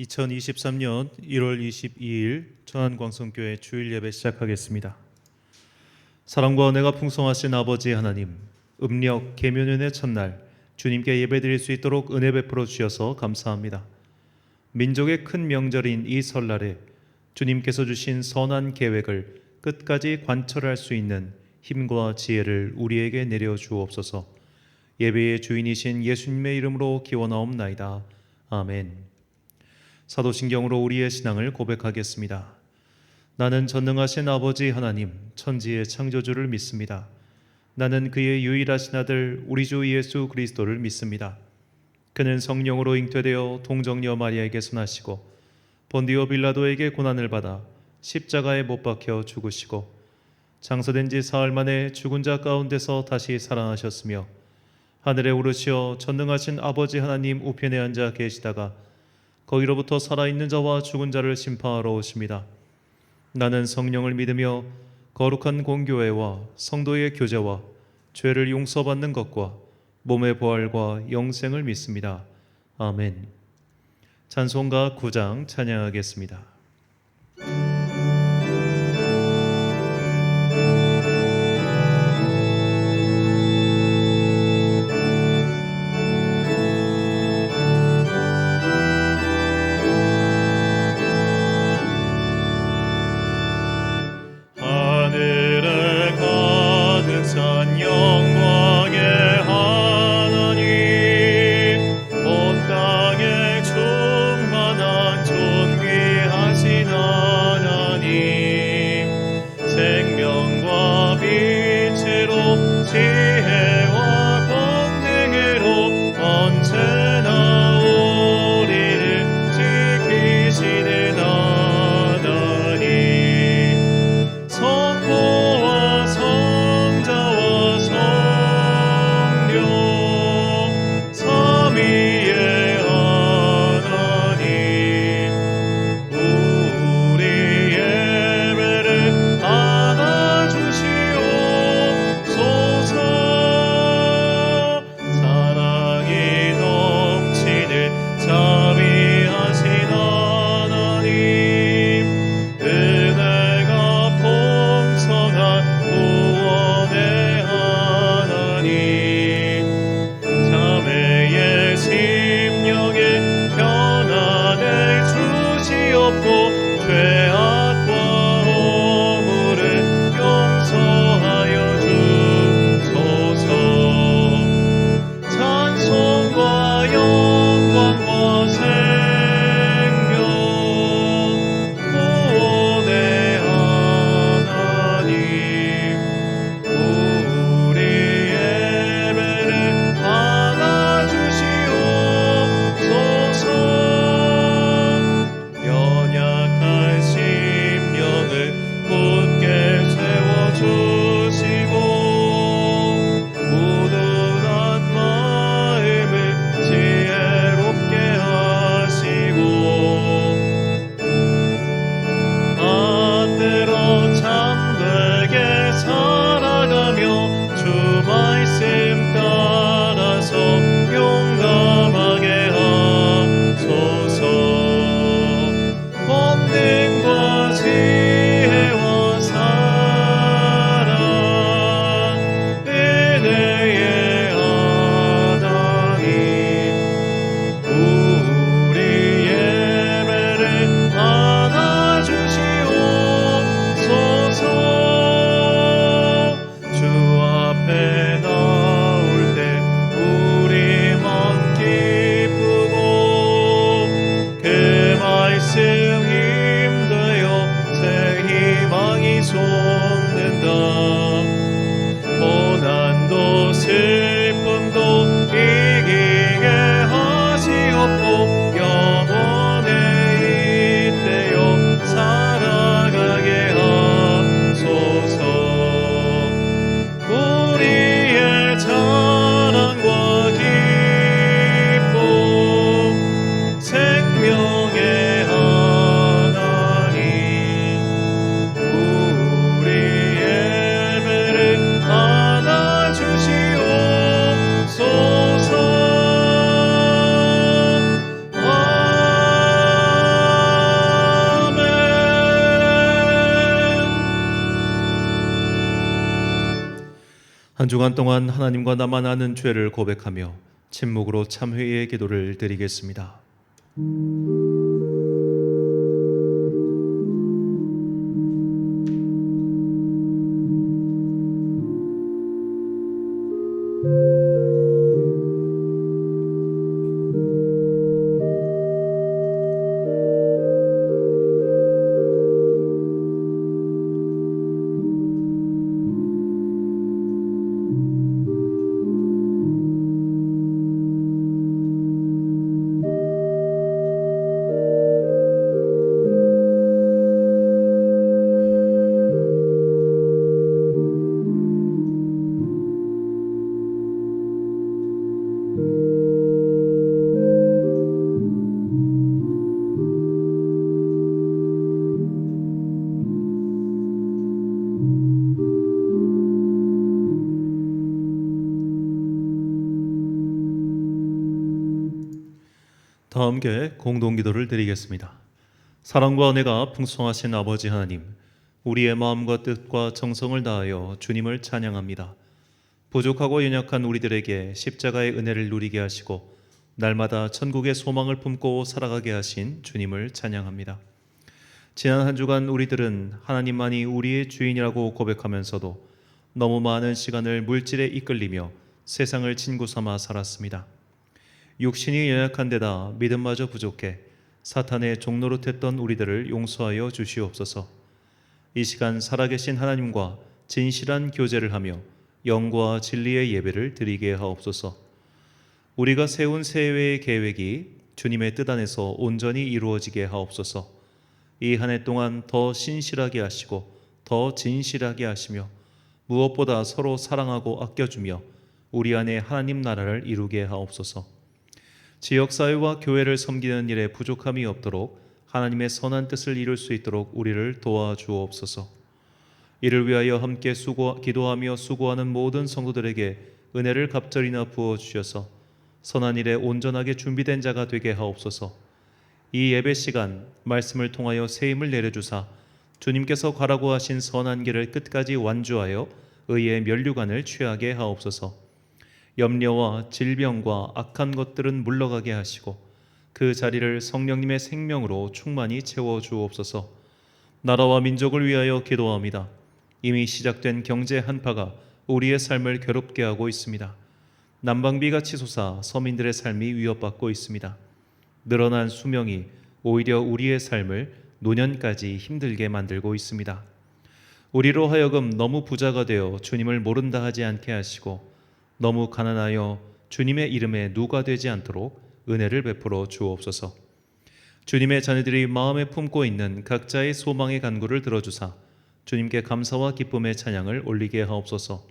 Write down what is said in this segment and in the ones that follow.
2023년 1월 22일 천안광성교회 주일 예배 시작하겠습니다. 사랑과 은혜가 풍성하신 아버지 하나님, 음력 계면연의 첫날 주님께 예배드릴 수 있도록 은혜 베풀어 주셔서 감사합니다. 민족의 큰 명절인 이 설날에 주님께서 주신 선한 계획을 끝까지 관철할 수 있는 힘과 지혜를 우리에게 내려 주옵소서. 예배의 주인이신 예수님의 이름으로 기원하옵나이다. 아멘. 사도신경으로 우리의 신앙을 고백하겠습니다. 나는 전능하신 아버지 하나님, 천지의 창조주를 믿습니다. 나는 그의 유일하신 아들 우리 주 예수 그리스도를 믿습니다. 그는 성령으로 잉태되어 동정녀 마리아에게서 나시고 본디오 빌라도에게 고난을 받아 십자가에 못 박혀 죽으시고 장사된 지 사흘 만에 죽은 자 가운데서 다시 살아나셨으며 하늘에 오르시어 전능하신 아버지 하나님 우편에 앉아 계시다가 거기로부터 살아있는 자와 죽은 자를 심판하러 오십니다. 나는 성령을 믿으며 거룩한 공교회와 성도의 교제와 죄를 용서받는 것과 몸의 부활과 영생을 믿습니다. 아멘. 찬송가 9장 찬양하겠습니다. 충만한 존귀한 한 주간 동안 하나님과 나만 아는 죄를 고백하며 침묵으로 참회의 기도를 드리겠습니다. 다 함께 공동기도를 드리겠습니다. 사랑과 은혜가 풍성하신 아버지 하나님, 우리의 마음과 뜻과 정성을 다하여 주님을 찬양합니다. 부족하고 연약한 우리들에게 십자가의 은혜를 누리게 하시고 날마다 천국의 소망을 품고 살아가게 하신 주님을 찬양합니다. 지난 한 주간 우리들은 하나님만이 우리의 주인이라고 고백하면서도 너무 많은 시간을 물질에 이끌리며 세상을 친구 삼아 살았습니다. 육신이 연약한 데다 믿음마저 부족해 사탄의 종노릇했던 우리들을 용서하여 주시옵소서. 이 시간 살아계신 하나님과 진실한 교제를 하며 영과 진리의 예배를 드리게 하옵소서. 우리가 세운 새해의 계획이 주님의 뜻 안에서 온전히 이루어지게 하옵소서. 이 한 해 동안 더 신실하게 하시고 더 진실하게 하시며 무엇보다 서로 사랑하고 아껴주며 우리 안에 하나님 나라를 이루게 하옵소서. 지역사회와 교회를 섬기는 일에 부족함이 없도록 하나님의 선한 뜻을 이룰 수 있도록 우리를 도와주옵소서. 이를 위하여 함께 기도하며 수고하는 모든 성도들에게 은혜를 갑절이나 부어주셔서 선한 일에 온전하게 준비된 자가 되게 하옵소서. 이 예배 시간 말씀을 통하여 세임을 내려주사 주님께서 가라고 하신 선한 길을 끝까지 완주하여 의의 면류관을 취하게 하옵소서. 염려와 질병과 악한 것들은 물러가게 하시고 그 자리를 성령님의 생명으로 충만히 채워주옵소서. 나라와 민족을 위하여 기도합니다. 이미 시작된 경제 한파가 우리의 삶을 괴롭게 하고 있습니다. 난방비가 치솟아 서민들의 삶이 위협받고 있습니다. 늘어난 수명이 오히려 우리의 삶을 노년까지 힘들게 만들고 있습니다. 우리로 하여금 너무 부자가 되어 주님을 모른다 하지 않게 하시고 너무 가난하여 주님의 이름에 누가 되지 않도록 은혜를 베풀어 주옵소서. 주님의 자녀들이 마음에 품고 있는 각자의 소망의 간구를 들어주사 주님께 감사와 기쁨의 찬양을 올리게 하옵소서.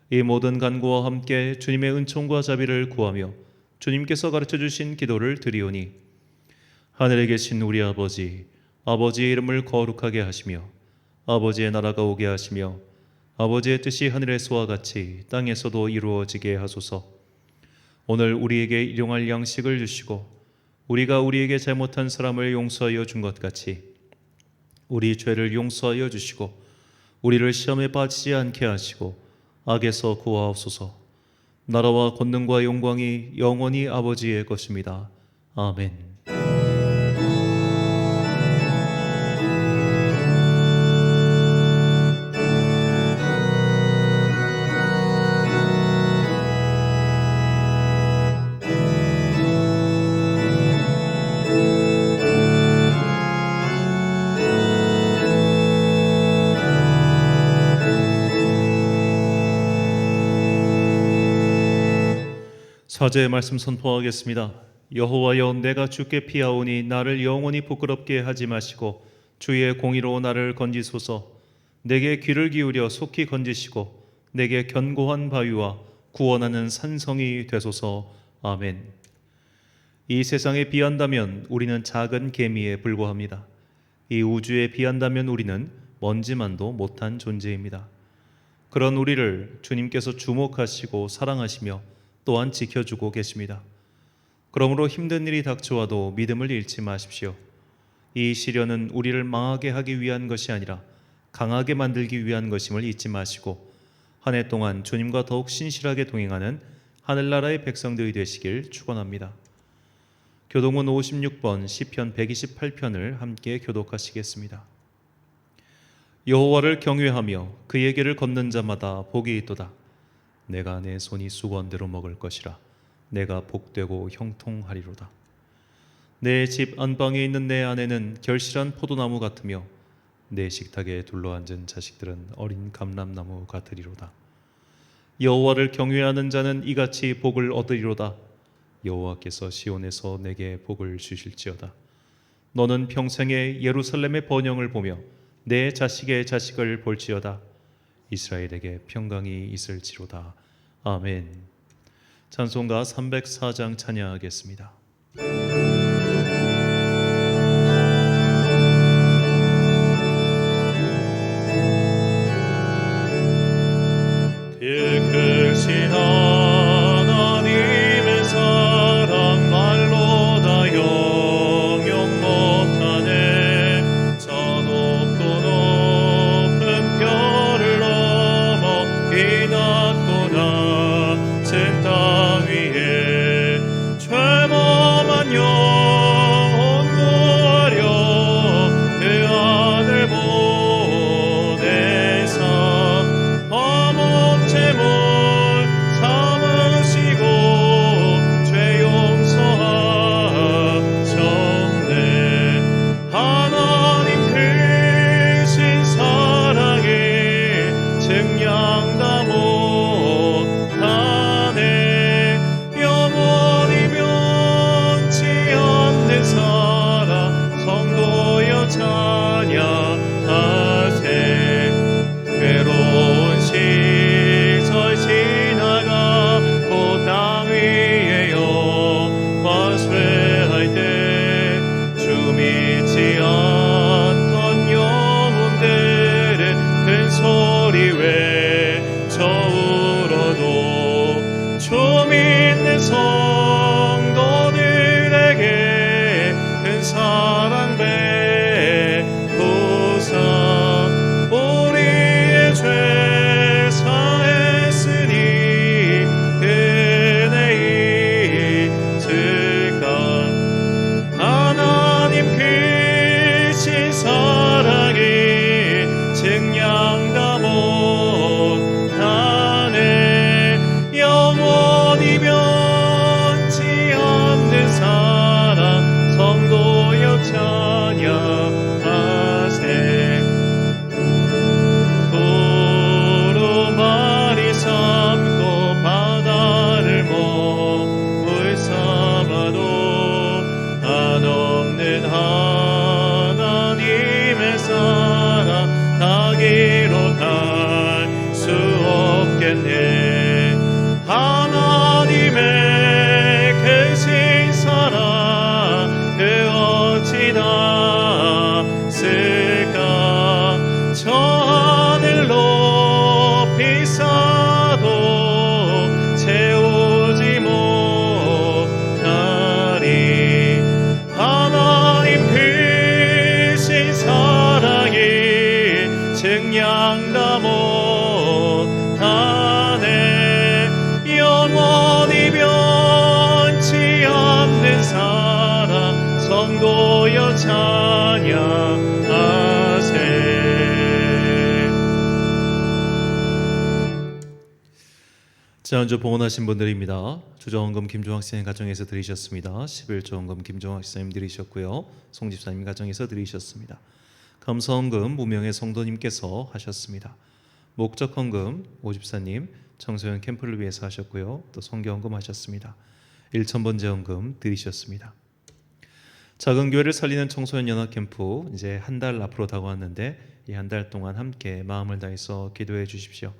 이 모든 간구와 함께 주님의 은총과 자비를 구하며 주님께서 가르쳐 주신 기도를 드리오니 하늘에 계신 우리 아버지, 아버지의 이름을 거룩하게 하시며 아버지의 나라가 오게 하시며 아버지의 뜻이 하늘에서와 같이 땅에서도 이루어지게 하소서. 오늘 우리에게 일용할 양식을 주시고 우리가 우리에게 잘못한 사람을 용서하여 준 것 같이 우리 죄를 용서하여 주시고 우리를 시험에 빠지지 않게 하시고 악에서 구하옵소서. 나라와 권능과 영광이 영원히 아버지의 것입니다. 아멘. 사제의 말씀 선포하겠습니다. 여호와여, 내가 주께 피하오니 나를 영원히 부끄럽게 하지 마시고 주의 공의로 나를 건지소서. 내게 귀를 기울여 속히 건지시고 내게 견고한 바위와 구원하는 산성이 되소서. 아멘. 이 세상에 비한다면 우리는 작은 개미에 불과합니다. 이 우주에 비한다면 우리는 먼지만도 못한 존재입니다. 그런 우리를 주님께서 주목하시고 사랑하시며 또한 지켜주고 계십니다. 그러므로 힘든 일이 닥쳐와도 믿음을 잃지 마십시오. 이 시련은 우리를 망하게 하기 위한 것이 아니라 강하게 만들기 위한 것임을 잊지 마시고 한 해 동안 주님과 더욱 신실하게 동행하는 하늘나라의 백성들이 되시길 축원합니다. 교동문 56번 시편 128편을 함께 교독하시겠습니다. 여호와를 경외하며 그의 길을 걷는 자마다 복이 있도다. 내가 내 손이 수건대로 먹을 것이라. 내가 복되고 형통하리로다. 내 집 안방에 있는 내 아내는 결실한 포도나무 같으며 내 식탁에 둘러앉은 자식들은 어린 감람나무 같으리로다. 여호와를 경외하는 자는 이같이 복을 얻으리로다. 여호와께서 시온에서 내게 복을 주실지어다. 너는 평생에 예루살렘의 번영을 보며 내 자식의 자식을 볼지어다. 이스라엘에게 평강이 있을지로다. 아멘. 찬송가 304장 찬양하겠습니다. 크신 하나님의 사랑 말로 다 영영 못하네. 저 높고 높은 별을 넘어 이 낮고 낮은 땅 위에 죄범한 영혼 구하려 그 아들 보내사 제물 삼으시고 죄 용서하셨네. 하나님 크신 사랑에 증량 다 못하네. 영원히 변치 않는 사랑 성도여 찬양하세. 괴로운 시절 지나가 그 땅 위에 영광 쇠할 때 주 믿지 않던 영혼들은 큰 소리 외쳐 울어도 주 믿는 성도들에게 큰 사랑 베푸사 우리의 죄 사했으니 은혜 있을까. 하나님 크신 사랑이 증량 다 못하네. 영원히 변치 않는 사랑 성도여 찬양하세. 두루마리 삼고 바다를 먹물 삼아도 한없는 하나님의 사랑 다 기록할 수 없겠네. 하나님의 크신 사랑 그 어찌 닿을까. 저 하늘 높이 쌓아도 채우지 못하리. 하나님 크신 사랑이 증량 다 못하네. 영원히 변치 않는 사랑 성도여 찬양하세. 지난주 봉헌하신 분들입니다. 주정원금 김종학 씨님 가정에서 드리셨습니다. 11조원금 김종학 씨님 드리셨고요. 송 집사님 가정에서 드리셨습니다. 감사원금 무명의 성도님께서 하셨습니다. 목적헌금 오 집사님 청소년 캠프를 위해서 하셨고요. 또 성경헌금 하셨습니다. 1,000번제헌금 드리셨습니다. 작은 교회를 살리는 청소년 연합 캠프 이제 한 달 앞으로 다가왔는데 이 한 달 동안 함께 마음을 다해서 기도해 주십시오.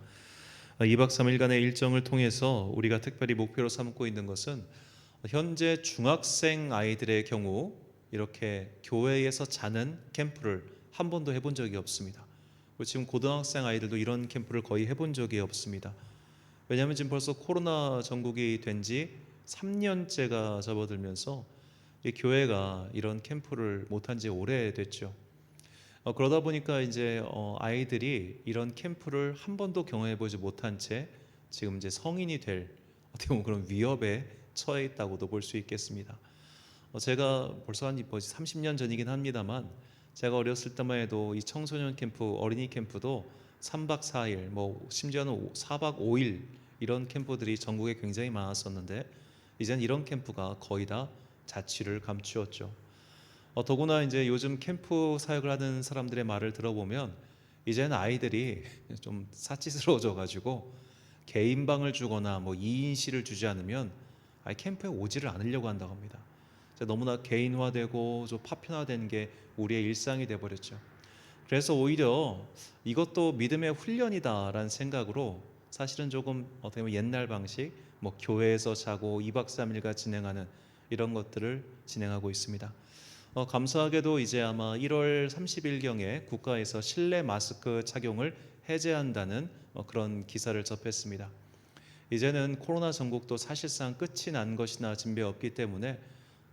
2박 3일간의 일정을 통해서 우리가 특별히 목표로 삼고 있는 것은 현재 중학생 아이들의 경우 이렇게 교회에서 자는 캠프를 한 번도 해본 적이 없습니다. 그리고 지금 고등학생 아이들도 이런 캠프를 거의 해본 적이 없습니다. 왜냐하면 지금 벌써 코로나 전국이 된 지 3년째가 접어들면서 이 교회가 이런 캠프를 못한 지 오래됐죠. 그러다 보니까 이제 아이들이 이런 캠프를 한 번도 경험해 보지 못한 채 지금 이제 성인이 될 어떻게 보면 그런 위협에 처해 있다고도 볼 수 있겠습니다. 제가 벌써 한 벌써 30년 전이긴 합니다만 제가 어렸을 때만 해도 이 청소년 캠프, 어린이 캠프도 3박 4일, 뭐 심지어는 4박 5일 이런 캠프들이 전국에 굉장히 많았었는데 이젠 이런 캠프가 거의 다 자취를 감추었죠. 더구나 이제 요즘 캠프 사역을 하는 사람들의 말을 들어보면 이제는 아이들이 좀 사치스러워져 가지고 개인 방을 주거나 뭐 2인실을 주지 않으면 아예 캠프에 오지를 않으려고 한다고 합니다. 너무나 개인화되고 좀 파편화된 게 우리의 일상이 돼 버렸죠. 그래서 오히려 이것도 믿음의 훈련이다라는 생각으로 사실은 조금 어떻게 보면 옛날 방식, 뭐 교회에서 자고 2박 3일간 진행하는 이런 것들을 진행하고 있습니다. 감사하게도 이제 아마 1월 30일경에 국가에서 실내 마스크 착용을 해제한다는 그런 기사를 접했습니다. 이제는 코로나 전국도 사실상 끝이 난 것이나 진배 없기 때문에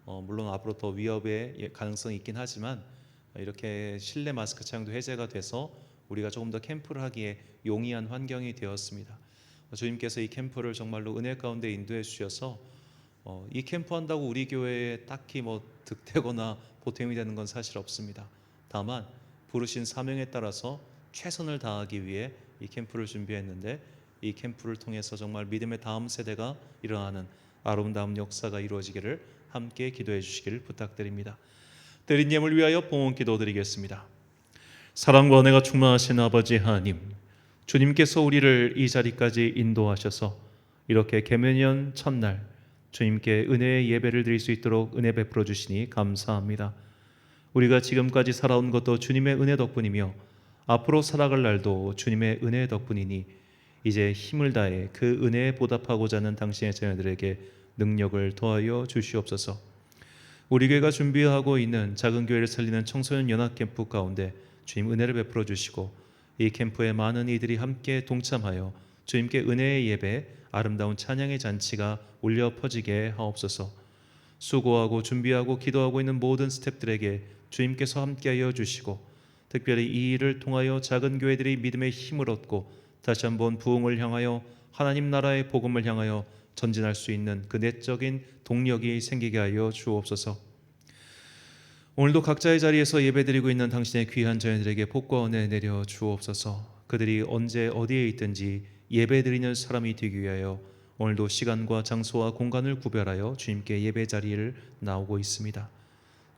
물론 앞으로 더 위협의 가능성이 있긴 하지만 이렇게 실내 마스크 착용도 해제가 돼서 우리가 조금 더 캠프를 하기에 용이한 환경이 되었습니다. 주님께서 이 캠프를 정말로 은혜 가운데 인도해 주셔서 이 캠프 한다고 우리 교회에 딱히 뭐 득되거나 보탬이 되는 건 사실 없습니다. 다만 부르신 사명에 따라서 최선을 다하기 위해 이 캠프를 준비했는데 이 캠프를 통해서 정말 믿음의 다음 세대가 일어나는 아름다운 역사가 이루어지기를 함께 기도해 주시기를 부탁드립니다. 드린 예물 위하여 봉헌 기도드리겠습니다. 사랑과 은혜가 충만하신 아버지 하나님, 주님께서 우리를 이 자리까지 인도하셔서 이렇게 계명년 첫날 주님께 은혜의 예배를 드릴 수 있도록 은혜 베풀어 주시니 감사합니다. 우리가 지금까지 살아온 것도 주님의 은혜 덕분이며 앞으로 살아갈 날도 주님의 은혜 덕분이니 이제 힘을 다해 그 은혜에 보답하고자 하는 당신의 자녀들에게 능력을 더하여 주시옵소서. 우리 교회가 준비하고 있는 작은 교회를 살리는 청소년 연합 캠프 가운데 주님 은혜를 베풀어 주시고 이 캠프에 많은 이들이 함께 동참하여 주님께 은혜의 예배, 아름다운 찬양의 잔치가 울려 퍼지게 하옵소서. 수고하고 준비하고 기도하고 있는 모든 스태프들에게 주님께서 함께하여 주시고 특별히 이 일을 통하여 작은 교회들이 믿음의 힘을 얻고 다시 한번 부흥을 향하여 하나님 나라의 복음을 향하여 전진할 수 있는 그 내적인 동력이 생기게 하여 주옵소서. 오늘도 각자의 자리에서 예배드리고 있는 당신의 귀한 자녀들에게 복과 은혜 내려 주옵소서. 그들이 언제 어디에 있든지 예배드리는 사람이 되기 위하여 오늘도 시간과 장소와 공간을 구별하여 주님께 예배 자리를 나오고 있습니다.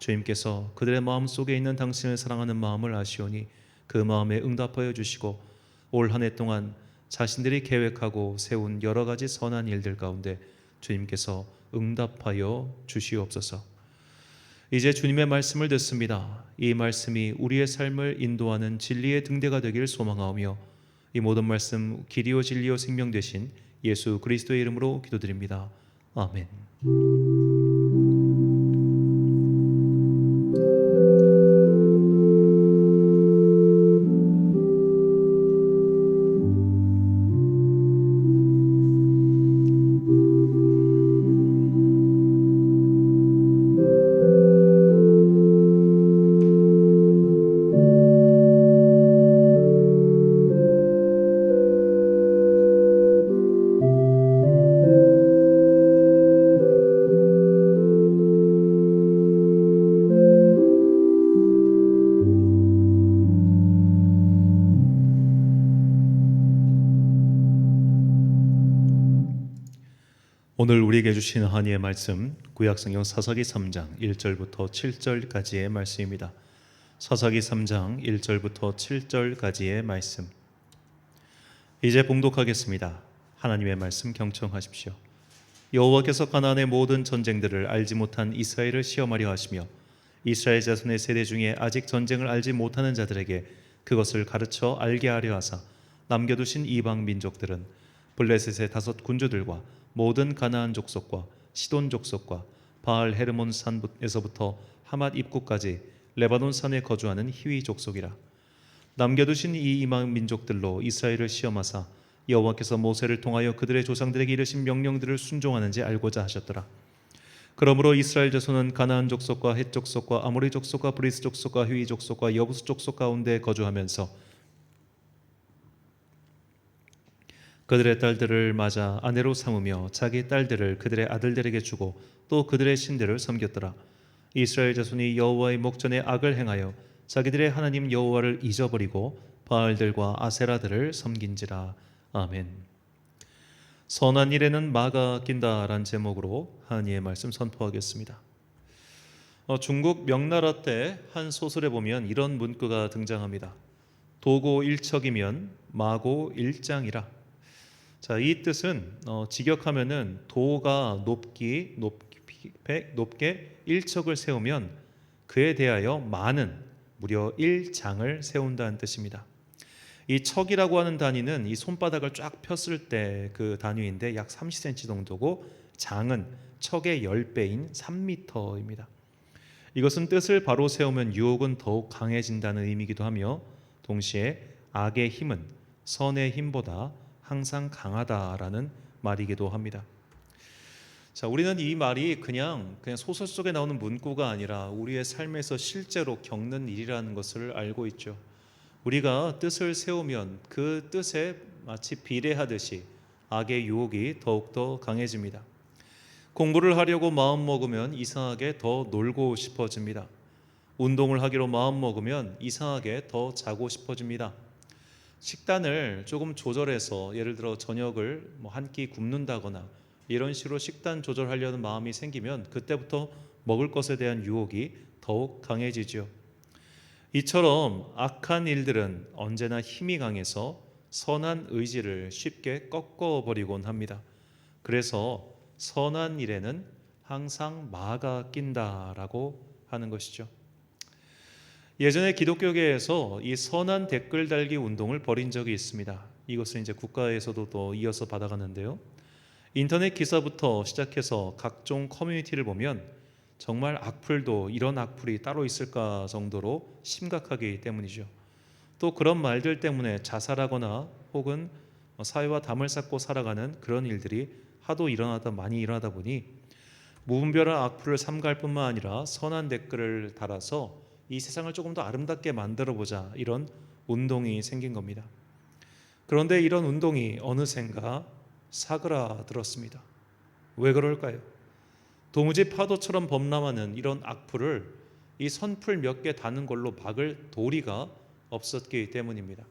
주님께서 그들의 마음속에 있는 당신을 사랑하는 마음을 아시오니 그 마음에 응답하여 주시고 올 한 해 동안 자신들이 계획하고 세운 여러 가지 선한 일들 가운데 주님께서 응답하여 주시옵소서. 이제 주님의 말씀을 듣습니다. 이 말씀이 우리의 삶을 인도하는 진리의 등대가 되길 소망하오며 이 모든 말씀 길이요 진리요 생명 되신 예수 그리스도의 이름으로 기도드립니다. 아멘. 오늘 우리에게 주신 한이의 말씀 구약성경 사사기 3장 1절부터 7절까지의 말씀입니다. 사사기 3장 1절부터 7절까지의 말씀. 이제 봉독하겠습니다. 하나님의 말씀 경청하십시오. 여호와께서 가나안의 모든 전쟁들을 알지 못한 이스라엘을 시험하려 하시며 이스라엘 자손의 세대 중에 아직 전쟁을 알지 못하는 자들에게 그것을 가르쳐 알게 하려 하사 남겨두신 이방 민족들은 블레셋의 5 군주들과 모든 가나안 족속과 시돈 족속과 바알 헤르몬 산에서부터 하맛 입구까지 레바논 산에 거주하는 히위 족속이라. 남겨두신 이 이방 민족들로 이스라엘을 시험하사 여호와께서 모세를 통하여 그들의 조상들에게 이르신 명령들을 순종하는지 알고자 하셨더라. 그러므로 이스라엘 자손은 가나안 족속과 헷 족속과 아모리 족속과 브리스 족속과 휘 족속과 여부스 족속 가운데 거주하면서 그들의 딸들을 맞아 아내로 삼으며 자기 딸들을 그들의 아들들에게 주고 또 그들의 신들을 섬겼더라. 이스라엘 자손이 여호와의 목전에 악을 행하여 자기들의 하나님 여호와를 잊어버리고 바알들과 아세라들을 섬긴지라. 아멘. 선한 일에는 마가 낀다라는 제목으로 하나님의 말씀 선포하겠습니다. 중국 명나라 때 한 소설에 보면 이런 문구가 등장합니다. 도고 일척이면 마고 일장이라. 자, 이 뜻은 직역하면은 도가 높게 일척을 세우면 그에 대하여 마는 무려 일장을 세운다는 뜻입니다. 이 척이라고 하는 단위는 이 손바닥을 쫙 폈을 때 그 단위인데 약 30cm 정도고, 장은 척의 10배인 3m입니다. 이것은 뜻을 바로 세우면 유혹은 더욱 강해진다는 의미이기도 하며 동시에 악의 힘은 선의 힘보다 항상 강하다라는 말이기도 합니다. 자, 우리는 이 말이 그냥 소설 속에 나오는 문구가 아니라 우리의 삶에서 실제로 겪는 일이라는 것을 알고 있죠. 우리가 뜻을 세우면 그 뜻에 마치 비례하듯이 악의 유혹이 더욱더 강해집니다. 공부를 하려고 마음먹으면 이상하게 더 놀고 싶어집니다. 운동을 하기로 마음먹으면 이상하게 더 자고 싶어집니다. 식단을 조금 조절해서 예를 들어 저녁을 한 끼 굶는다거나 이런 식으로 식단 조절하려는 마음이 생기면 그때부터 먹을 것에 대한 유혹이 더욱 강해지죠. 이처럼 악한 일들은 언제나 힘이 강해서 선한 의지를 쉽게 꺾어버리곤 합니다. 그래서 선한 일에는 항상 마가 낀다라고 하는 것이죠. 예전에 기독교계에서 이 선한 댓글 달기 운동을 벌인 적이 있습니다. 이것은 이제 국가에서도 또 이어서 받아가는데요. 인터넷 기사부터 시작해서 각종 커뮤니티를 보면 정말 악플도 이런 악플이 따로 있을까 정도로 심각하기 때문이죠. 또 그런 말들 때문에 자살하거나 혹은 사회와 담을 쌓고 살아가는 그런 일들이 하도 많이 일어나다 보니 무분별한 악플을 삼가할 뿐만 아니라 선한 댓글을 달아서 이 세상을 조금 더 아름답게 만들어보자, 이런 운동이 생긴 겁니다. 그런데 이런 운동이 어느샌가 사그라들었습니다. 왜 그럴까요? 도무지 파도처럼 범람하는 이런 악플을 이 선풀 몇 개 다는 걸로 막을 도리가 없었기 때문입니다.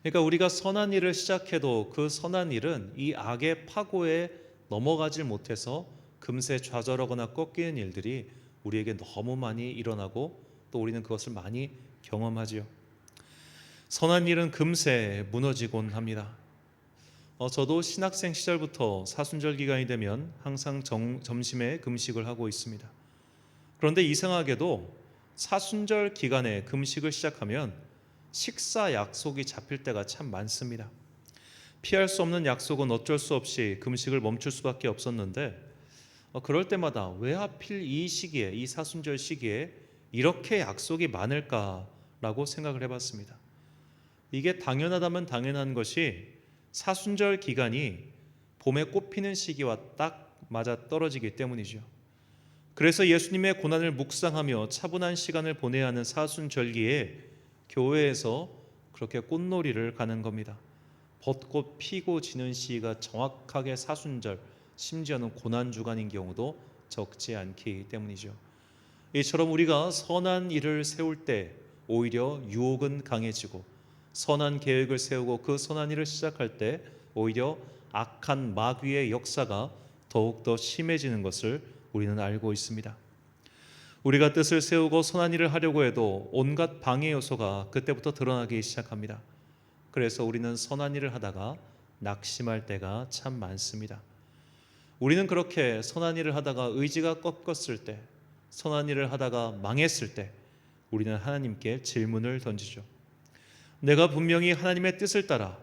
그러니까 우리가 선한 일을 시작해도 그 선한 일은 이 악의 파고에 넘어가질 못해서 금세 좌절하거나 꺾이는 일들이 우리에게 너무 많이 일어나고 또 우리는 그것을 많이 경험하지요. 선한 일은 금세 무너지곤 합니다. 저도 신학생 시절부터 사순절 기간이 되면 항상 점심에 금식을 하고 있습니다. 그런데 이상하게도 사순절 기간에 금식을 시작하면 식사 약속이 잡힐 때가 참 많습니다. 피할 수 없는 약속은 어쩔 수 없이 금식을 멈출 수밖에 없었는데 그럴 때마다 왜 하필 이 시기에, 이 사순절 시기에 이렇게 약속이 많을까라고 생각을 해봤습니다. 이게 당연하다면 당연한 것이 사순절 기간이 봄에 꽃피는 시기와 딱 맞아 떨어지기 때문이죠. 그래서 예수님의 고난을 묵상하며 차분한 시간을 보내야 하는 사순절기에 교회에서 그렇게 꽃놀이를 가는 겁니다. 벚꽃 피고 지는 시기가 정확하게 사순절, 심지어는 고난주간인 경우도 적지 않기 때문이죠. 이처럼 우리가 선한 일을 세울 때 오히려 유혹은 강해지고, 선한 계획을 세우고 그 선한 일을 시작할 때 오히려 악한 마귀의 역사가 더욱더 심해지는 것을 우리는 알고 있습니다. 우리가 뜻을 세우고 선한 일을 하려고 해도 온갖 방해 요소가 그때부터 드러나기 시작합니다. 그래서 우리는 선한 일을 하다가 낙심할 때가 참 많습니다. 우리는 그렇게 선한 일을 하다가 의지가 꺾였을 때, 선한 일을 하다가 망했을 때 우리는 하나님께 질문을 던지죠. 내가 분명히 하나님의 뜻을 따라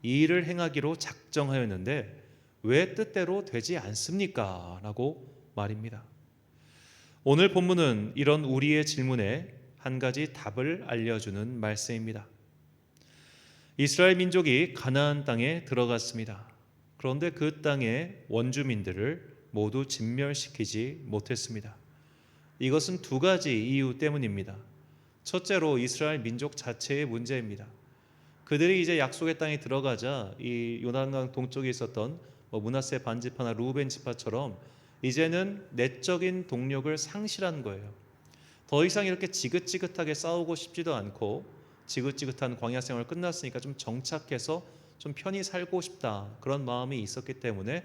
이 일을 행하기로 작정하였는데 왜 뜻대로 되지 않습니까? 라고 말입니다. 오늘 본문은 이런 우리의 질문에 한 가지 답을 알려주는 말씀입니다. 이스라엘 민족이 가나안 땅에 들어갔습니다. 그런데 그 땅의 원주민들을 모두 진멸시키지 못했습니다. 이것은 두 가지 이유 때문입니다. 첫째로 이스라엘 민족 자체의 문제입니다. 그들이 이제 약속의 땅에 들어가자 이 요단강 동쪽에 있었던 므낫세 반지파나 루벤 지파처럼 이제는 내적인 동력을 상실한 거예요. 더 이상 이렇게 지긋지긋하게 싸우고 싶지도 않고 지긋지긋한 광야 생활 끝났으니까 좀 정착해서 좀 편히 살고 싶다, 그런 마음이 있었기 때문에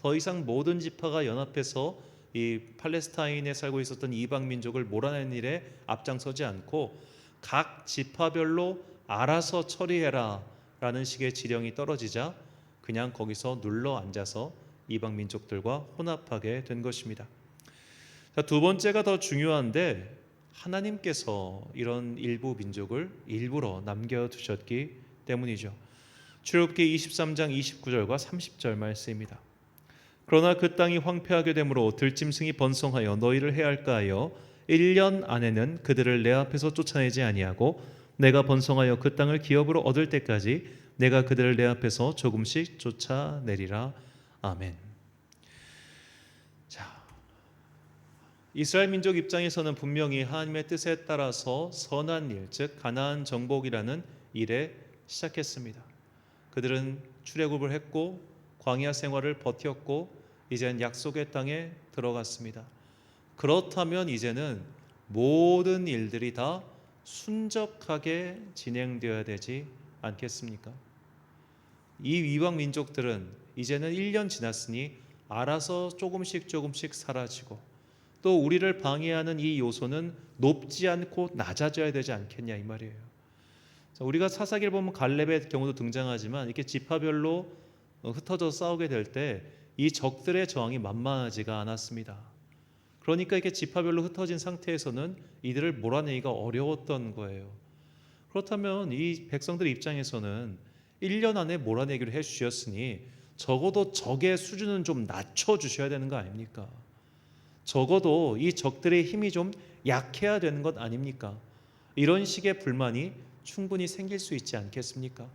더 이상 모든 지파가 연합해서 이 팔레스타인에 살고 있었던 이방 민족을 몰아내는 일에 앞장서지 않고 각 지파별로 알아서 처리해라 라는 식의 지령이 떨어지자 그냥 거기서 눌러 앉아서 이방 민족들과 혼합하게 된 것입니다. 자, 두 번째가 더 중요한데, 하나님께서 이런 일부 민족을 일부러 남겨두셨기 때문이죠. 출애굽기 23장 29절과 30절 말씀입니다. 그러나 그 땅이 황폐하게 되므로 들짐승이 번성하여 너희를 해할까 하여 1년 안에는 그들을 내 앞에서 쫓아내지 아니하고 내가 번성하여 그 땅을 기업으로 얻을 때까지 내가 그들을 내 앞에서 조금씩 쫓아내리라. 아멘. 자, 이스라엘 민족 입장에서는 분명히 하나님의 뜻에 따라서 선한 일, 즉 가나안 정복이라는 일에 시작했습니다. 그들은 출애굽을 했고 광야 생활을 버텼고 이제는 약속의 땅에 들어갔습니다. 그렇다면 이제는 모든 일들이 다 순적하게 진행되어야 되지 않겠습니까? 이 이방 민족들은 이제는 1년 지났으니 알아서 조금씩 사라지고, 또 우리를 방해하는 이 요소는 높지 않고 낮아져야 되지 않겠냐 이 말이에요. 우리가 사사기를 보면 갈렙의 경우도 등장하지만 이렇게 지파별로 흩어져 싸우게 될 때 이 적들의 저항이 만만하지가 않았습니다. 그러니까 이렇게 지파별로 흩어진 상태에서는 이들을 몰아내기가 어려웠던 거예요. 그렇다면 이 백성들 입장에서는 1년 안에 몰아내기를 해주셨으니 적어도 적의 수준은 좀 낮춰주셔야 되는 거 아닙니까? 적어도 이 적들의 힘이 좀 약해야 되는 것 아닙니까? 이런 식의 불만이 충분히 생길 수 있지 않겠습니까?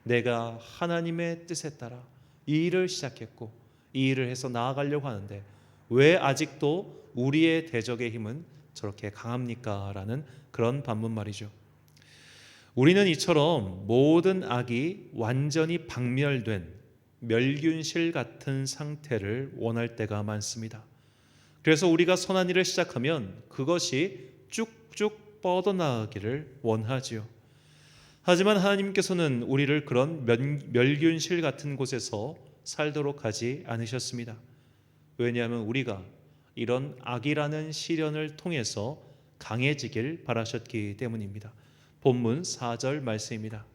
내가 하나님의 뜻에 따라 이 일을 시작했고 이 일을 해서 나아가려고 하는데 왜 아직도 우리의 대적의 힘은 저렇게 강합니까? 라는 그런 반문 말이죠. 우리는 이처럼 모든 악이 완전히 박멸된 멸균실 같은 상태를 원할 때가 많습니다. 그래서 우리가 선한 일을 시작하면 그것이 쭉쭉 뻗어나가기를 원하지요. 하지만 하나님께서는 우리를 그런 멸균실 같은 곳에서 살도록 하지 않으셨습니다. 왜냐하면 우리가 이런 악이라는 시련을 통해서 강해지길 바라셨기 때문입니다. 본문 4절 말씀입니다.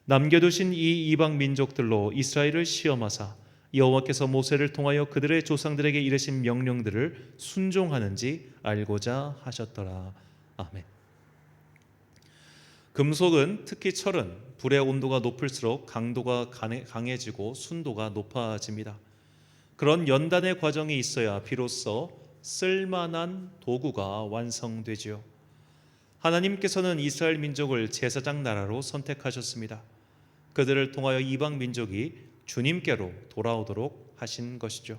남겨두신 이 이방 민족들로 이스라엘을 시험하사 여호와께서 모세를 통하여 그들의 조상들에게 이르신 명령들을 순종하는지 알고자 하셨더라. 아멘. 금속은, 특히 철은 불의 온도가 높을수록 강도가 강해지고 순도가 높아집니다. 그런 연단의 과정이 있어야 비로소 쓸만한 도구가 완성되지요. 하나님께서는 이스라엘 민족을 제사장 나라로 선택하셨습니다. 그들을 통하여 이방 민족이 주님께로 돌아오도록 하신 것이죠.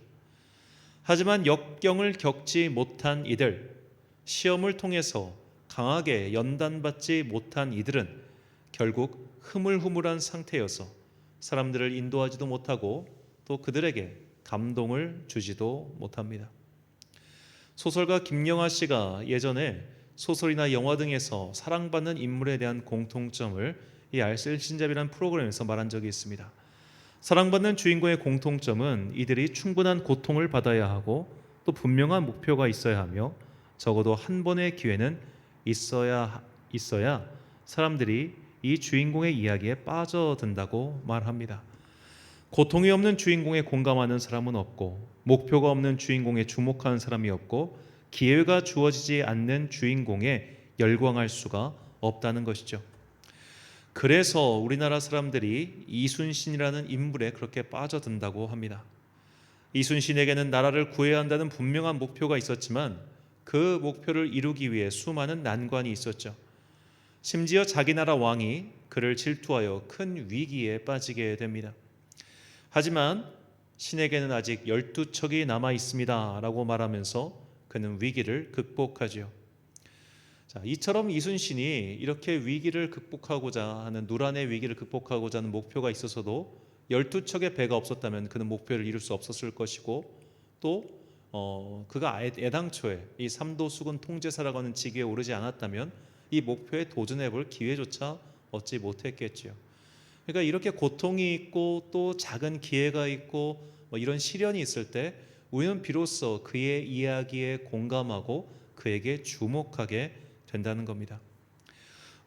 하지만 역경을 겪지 못한 이들, 시험을 통해서 강하게 연단받지 못한 이들은 결국 흐물흐물한 상태여서 사람들을 인도하지도 못하고 또 그들에게 감동을 주지도 못합니다. 소설가 김영하 씨가 예전에 소설이나 영화 등에서 사랑받는 인물에 대한 공통점을 이 알쓸신잡이라는 프로그램에서 말한 적이 있습니다. 사랑받는 주인공의 공통점은 이들이 충분한 고통을 받아야 하고 또 분명한 목표가 있어야 하며 적어도 한 번의 기회는 있어야 사람들이 이 주인공의 이야기에 빠져든다고 말합니다. 고통이 없는 주인공에 공감하는 사람은 없고 목표가 없는 주인공에 주목하는 사람이 없고 기회가 주어지지 않는 주인공에 열광할 수가 없다는 것이죠. 그래서 우리나라 사람들이 이순신이라는 인물에 그렇게 빠져든다고 합니다. 이순신에게는 나라를 구해야 한다는 분명한 목표가 있었지만 그 목표를 이루기 위해 수많은 난관이 있었죠. 심지어 자기 나라 왕이 그를 질투하여 큰 위기에 빠지게 됩니다. 하지만 신에게는 아직 12척이 남아 있습니다 라고 말하면서 그는 위기를 극복하지요. 자, 이처럼 이순신이 이렇게 위기를 극복하고자 하는, 누란의 위기를 극복하고자 하는 목표가 있어서도 12척의 배가 없었다면 그는 목표를 이룰 수 없었을 것이고, 또 그가 애당초에 이 삼도수군 통제사라고 하는 직위에 오르지 않았다면 이 목표에 도전해 볼 기회조차 얻지 못했겠지요. 그러니까 이렇게 고통이 있고 또 작은 기회가 있고 이런 시련이 있을 때 우리는 비로소 그의 이야기에 공감하고 그에게 주목하게 된다는 겁니다.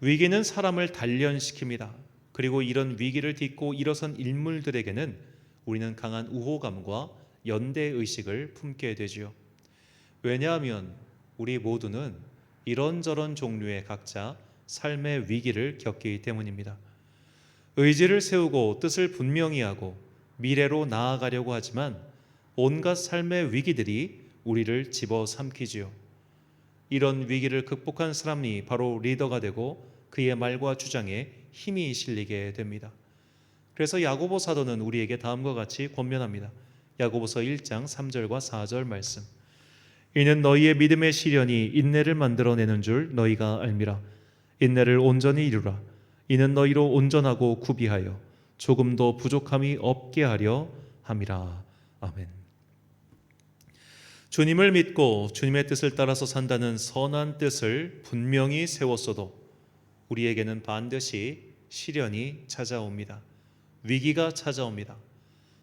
위기는 사람을 단련시킵니다. 그리고 이런 위기를 딛고 일어선 인물들에게는 우리는 강한 우호감과 연대의식을 품게 되지요. 왜냐하면 우리 모두는 이런저런 종류의 각자 삶의 위기를 겪기 때문입니다. 의지를 세우고 뜻을 분명히 하고 미래로 나아가려고 하지만 온갖 삶의 위기들이 우리를 집어삼키지요. 이런 위기를 극복한 사람이 바로 리더가 되고 그의 말과 주장에 힘이 실리게 됩니다. 그래서 야고보 사도는 우리에게 다음과 같이 권면합니다. 야고보서 1장 3절과 4절 말씀. 이는 너희의 믿음의 시련이 인내를 만들어내는 줄 너희가 알미라. 인내를 온전히 이루라. 이는 너희로 온전하고 구비하여 조금도 부족함이 없게 하려 함이라. 아멘. 주님을 믿고 주님의 뜻을 따라서 산다는 선한 뜻을 분명히 세웠어도 우리에게는 반드시 시련이 찾아옵니다. 위기가 찾아옵니다.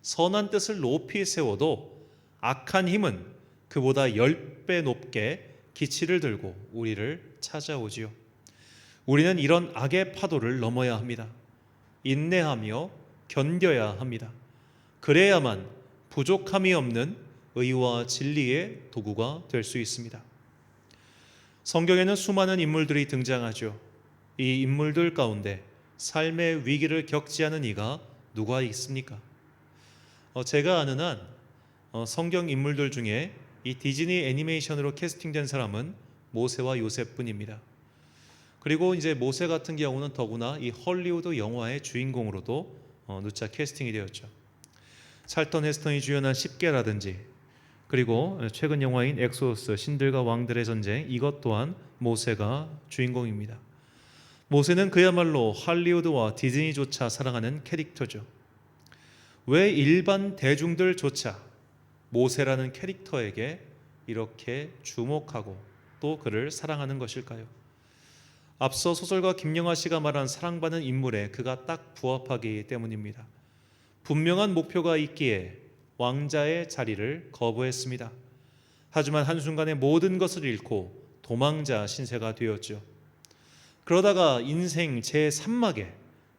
선한 뜻을 높이 세워도 악한 힘은 그보다 10배 높게 기치를 들고 우리를 찾아오지요. 우리는 이런 악의 파도를 넘어야 합니다. 인내하며 견뎌야 합니다. 그래야만 부족함이 없는 의와 진리의 도구가 될 수 있습니다. 성경에는 수많은 인물들이 등장하죠. 이 인물들 가운데 삶의 위기를 겪지 않은 이가 누가 있습니까? 제가 아는 한 성경 인물들 중에 이 디즈니 애니메이션으로 캐스팅된 사람은 모세와 요셉뿐입니다. 그리고 이제 모세 같은 경우는 더구나 이 헐리우드 영화의 주인공으로도 누차 캐스팅이 되었죠. 찰턴 헤스턴이 주연한 10개라든지, 그리고 최근 영화인 엑소더스 신들과 왕들의 전쟁, 이것 또한 모세가 주인공입니다. 모세는 그야말로 할리우드와 디즈니조차 사랑하는 캐릭터죠. 왜 일반 대중들조차 모세라는 캐릭터에게 이렇게 주목하고 또 그를 사랑하는 것일까요? 앞서 소설가 김영하 씨가 말한 사랑받는 인물에 그가 딱 부합하기 때문입니다. 분명한 목표가 있기에 왕자의 자리를 거부했습니다. 하지만 한순간에 모든 것을 잃고 도망자 신세가 되었죠. 그러다가 인생 제3막에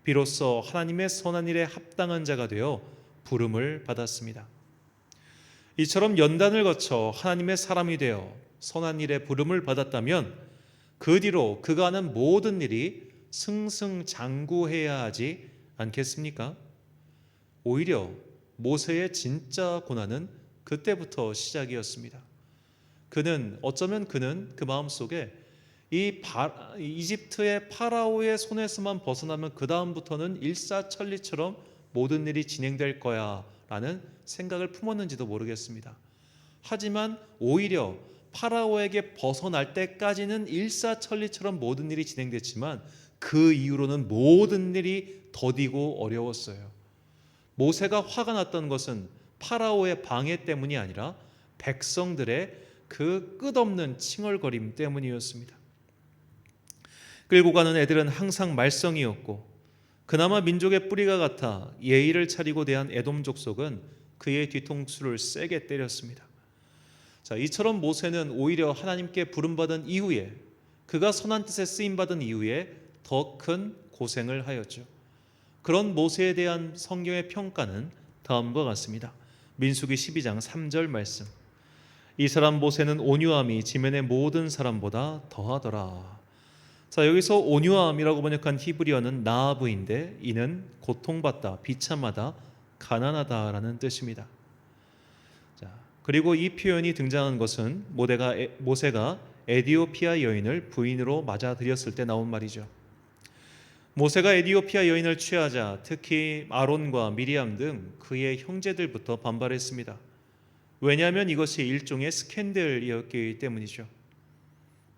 비로소 하나님의 선한 일에 합당한 자가 되어 부름을 받았습니다. 이처럼 연단을 거쳐 하나님의 사람이 되어 선한 일에 부름을 받았다면 그 뒤로 그가 하는 모든 일이 승승장구해야 하지 않겠습니까? 오히려 모세의 진짜 고난은 그때부터 시작이었습니다. 어쩌면 그는 그 마음속에 이집트의 파라오의 손에서만 벗어나면 그 다음부터는 일사천리처럼 모든 일이 진행될 거야 라는 생각을 품었는지도 모르겠습니다. 하지만 오히려 파라오에게 벗어날 때까지는 일사천리처럼 모든 일이 진행됐지만 그 이후로는 모든 일이 더디고 어려웠어요. 모세가 화가 났던 것은 파라오의 방해 때문이 아니라 백성들의 그 끝없는 칭얼거림 때문이었습니다. 끌고 가는 애들은 항상 말썽이었고, 그나마 민족의 뿌리가 같아 예의를 차리고 대한 에돔 족속은 그의 뒤통수를 세게 때렸습니다. 자, 이처럼 모세는 오히려 하나님께 부름받은 이후에, 그가 선한 뜻에 쓰임받은 이후에 더 큰 고생을 하였죠. 그런 모세에 대한 성경의 평가는 다음과 같습니다. 민수기 12장 3절 말씀. 이 사람 모세는 온유함이 지면의 모든 사람보다 더하더라. 자, 여기서 온유함이라고 번역한 히브리어는 나아브인데 이는 고통받다, 비참하다, 가난하다라는 뜻입니다. 자, 그리고 이 표현이 등장한 것은 모세가 에디오피아 여인을 부인으로 맞아들였을 때 나온 말이죠. 모세가 에디오피아 여인을 취하자 특히 아론과 미리암 등 그의 형제들부터 반발했습니다. 왜냐하면 이것이 일종의 스캔들이었기 때문이죠.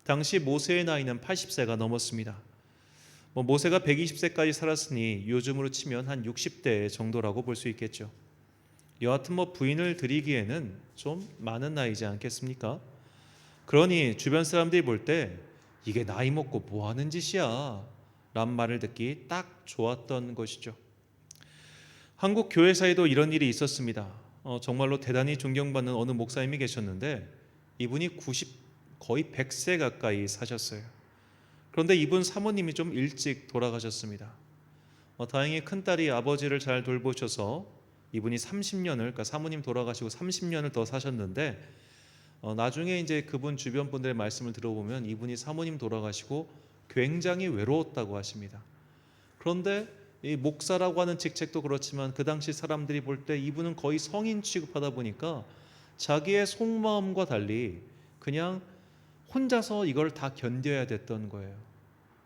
당시 모세의 나이는 80세가 넘었습니다. 모세가 120세까지 살았으니 요즘으로 치면 한 60대 정도라고 볼 수 있겠죠. 여하튼 부인을 드리기에는 좀 많은 나이지 않겠습니까? 그러니 주변 사람들이 볼 때 이게 나이 먹고 뭐 하는 짓이야 란 말을 듣기 딱 좋았던 것이죠. 한국 교회사에도 이런 일이 있었습니다. 정말로 대단히 존경받는 어느 목사님이 계셨는데 이분이 거의 100세 가까이 사셨어요. 그런데 이분 사모님이 좀 일찍 돌아가셨습니다. 다행히 큰딸이 아버지를 잘 돌보셔서 이분이 30년을, 그러니까 사모님 돌아가시고 30년을 더 사셨는데 나중에 이제 그분 주변 분들의 말씀을 들어보면 이분이 사모님 돌아가시고 굉장히 외로웠다고 하십니다. 그런데 이 목사라고 하는 직책도 그렇지만 그 당시 사람들이 볼 때 이분은 거의 성인 취급하다 보니까 자기의 속마음과 달리 그냥 혼자서 이걸 다 견뎌야 됐던 거예요.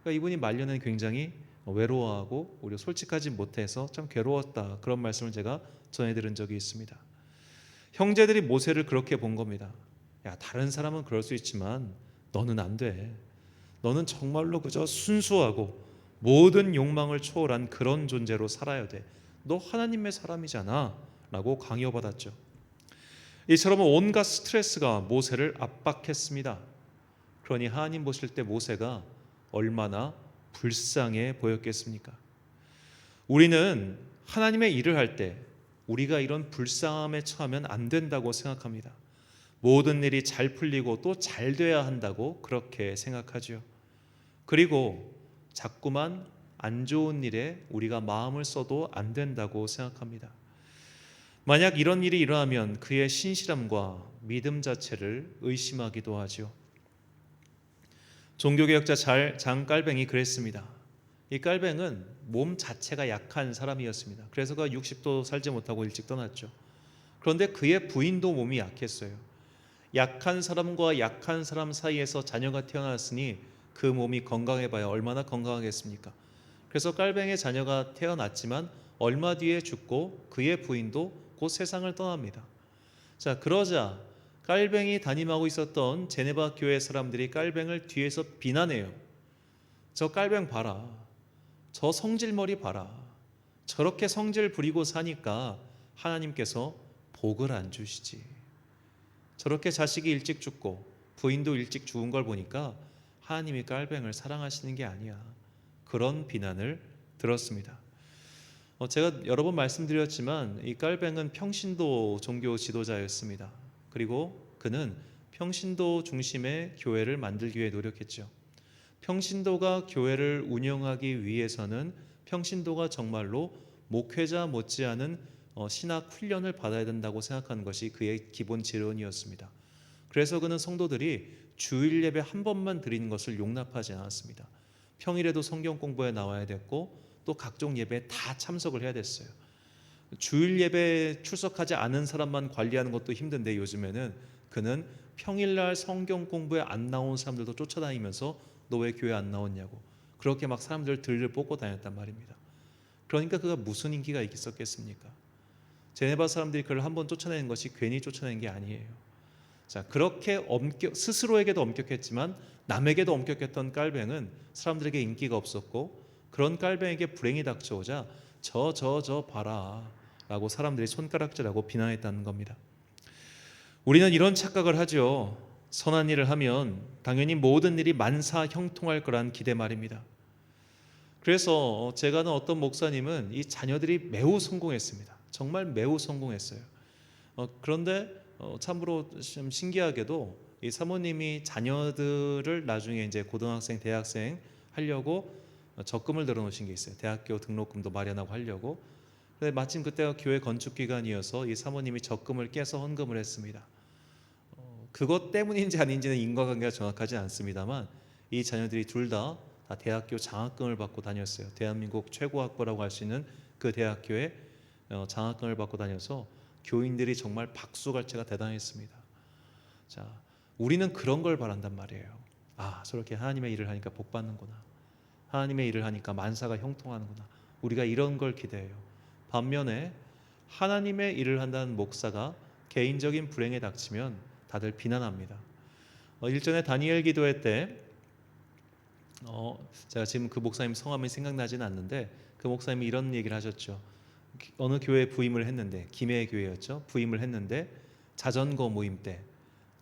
그러니까 이분이 말년에 굉장히 외로워하고 오히려 솔직하지 못해서 참 괴로웠다, 그런 말씀을 제가 전해드린 적이 있습니다. 형제들이 모세를 그렇게 본 겁니다. 야, 다른 사람은 그럴 수 있지만 너는 안 돼. 너는 정말로 그저 순수하고 모든 욕망을 초월한 그런 존재로 살아야 돼. 너 하나님의 사람이잖아 라고 강요받았죠. 이처럼 온갖 스트레스가 모세를 압박했습니다. 그러니 하나님 보실 때 모세가 얼마나 불쌍해 보였겠습니까? 우리는 하나님의 일을 할 때 우리가 이런 불쌍함에 처하면 안 된다고 생각합니다. 모든 일이 잘 풀리고 또 잘 돼야 한다고 그렇게 생각하죠. 그리고 자꾸만 안 좋은 일에 우리가 마음을 써도 안 된다고 생각합니다. 만약 이런 일이 일어나면 그의 신실함과 믿음 자체를 의심하기도 하죠. 종교개혁자 장 깔뱅이 그랬습니다. 이 깔뱅은 몸 자체가 약한 사람이었습니다. 그래서 그가 60도 살지 못하고 일찍 떠났죠. 그런데 그의 부인도 몸이 약했어요. 약한 사람과 약한 사람 사이에서 자녀가 태어났으니 그 몸이 건강해봐야 얼마나 건강하겠습니까? 그래서 깔뱅의 자녀가 태어났지만 얼마 뒤에 죽고 그의 부인도 곧 세상을 떠납니다. 자, 그러자 깔뱅이 담임하고 있었던 제네바 교회 사람들이 깔뱅을 뒤에서 비난해요. 저 깔뱅 봐라. 저 성질머리 봐라. 저렇게 성질 부리고 사니까 하나님께서 복을 안 주시지. 저렇게 자식이 일찍 죽고 부인도 일찍 죽은 걸 보니까 하나님이 깔뱅을 사랑하시는 게 아니야. 그런 비난을 들었습니다. 제가 여러 번 말씀드렸지만 이 깔뱅은 평신도 종교 지도자였습니다. 그리고 그는 평신도 중심의 교회를 만들기 위해 노력했죠. 평신도가 교회를 운영하기 위해서는 평신도가 정말로 목회자 못지않은 신학 훈련을 받아야 된다고 생각하는 것이 그의 기본 지론이었습니다. 그래서 그는 성도들이 주일 예배 한 번만 드리는 것을 용납하지 않았습니다. 평일에도 성경 공부에 나와야 됐고 또 각종 예배에 다 참석을 해야 됐어요. 주일 예배에 출석하지 않은 사람만 관리하는 것도 힘든데 요즘에는 그는 평일날 성경 공부에 안 나온 사람들도 쫓아다니면서 너 왜 교회 안 나왔냐고 그렇게 막 사람들 들을 뽑고 다녔단 말입니다. 그러니까 그가 무슨 인기가 있었겠습니까? 제네바 사람들이 그를 한번 쫓아내는 것이 괜히 쫓아낸 게 아니에요. 자, 그렇게 스스로에게도 엄격했지만 남에게도 엄격했던 깔뱅은 사람들에게 인기가 없었고 그런 깔뱅에게 불행이 닥쳐오자 저 봐라 라고 사람들이 손가락질하고 비난했다는 겁니다. 우리는 이런 착각을 하죠. 선한 일을 하면 당연히 모든 일이 만사 형통할 거란 기대 말입니다. 그래서 제가 아는 어떤 목사님은 이 자녀들이 매우 성공했습니다. 정말 매우 성공했어요. 그런데 참으로 좀 신기하게도 이 사모님이 자녀들을 나중에 이제 고등학생, 대학생 하려고 적금을 들어놓으신 게 있어요. 대학교 등록금도 마련하고 하려고. 근데 마침 그때가 교회 건축 기간이어서 이 사모님이 적금을 깨서 헌금을 했습니다. 그것 때문인지 아닌지는 인과관계가 정확하지 않습니다만 이 자녀들이 둘 다 대학교 장학금을 받고 다녔어요. 대한민국 최고 학부라고 할 수 있는 그 대학교에 장학금을 받고 다녀서 교인들이 정말 박수갈채가 대단했습니다. 자, 우리는 그런 걸 바란단 말이에요. 아, 저렇게 하나님의 일을 하니까 복 받는구나. 하나님의 일을 하니까 만사가 형통하는구나. 우리가 이런 걸 기대해요. 반면에 하나님의 일을 한다는 목사가 개인적인 불행에 닥치면 다들 비난합니다. 일전에 다니엘 기도회 때 제가 지금 그 목사님 성함이 생각나지는 않는데 그 목사님이 이런 얘기를 하셨죠. 어느 교회에 부임을 했는데, 김해 교회였죠. 부임을 했는데 자전거 모임 때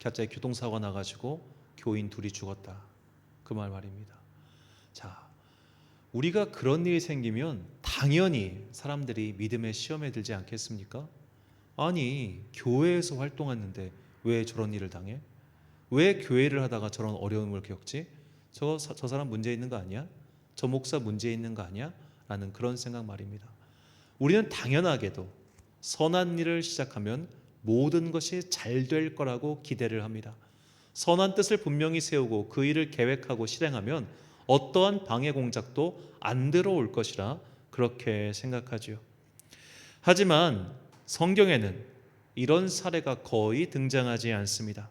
갑자기 교통사고가 나가지고 교인 둘이 죽었다. 그 말입니다. 자, 우리가 그런 일이 생기면 당연히 사람들이 믿음의 시험에 들지 않겠습니까? 아니, 교회에서 활동했는데 왜 저런 일을 당해? 왜 교회를 하다가 저런 어려움을 겪지? 저 사람 문제 있는 거 아니야? 저 목사 문제 있는 거 아니야? 라는 그런 생각 말입니다. 우리는 당연하게도 선한 일을 시작하면 모든 것이 잘 될 거라고 기대를 합니다. 선한 뜻을 분명히 세우고 그 일을 계획하고 실행하면 어떠한 방해 공작도 안 들어올 것이라 그렇게 생각하죠. 하지만 성경에는 이런 사례가 거의 등장하지 않습니다.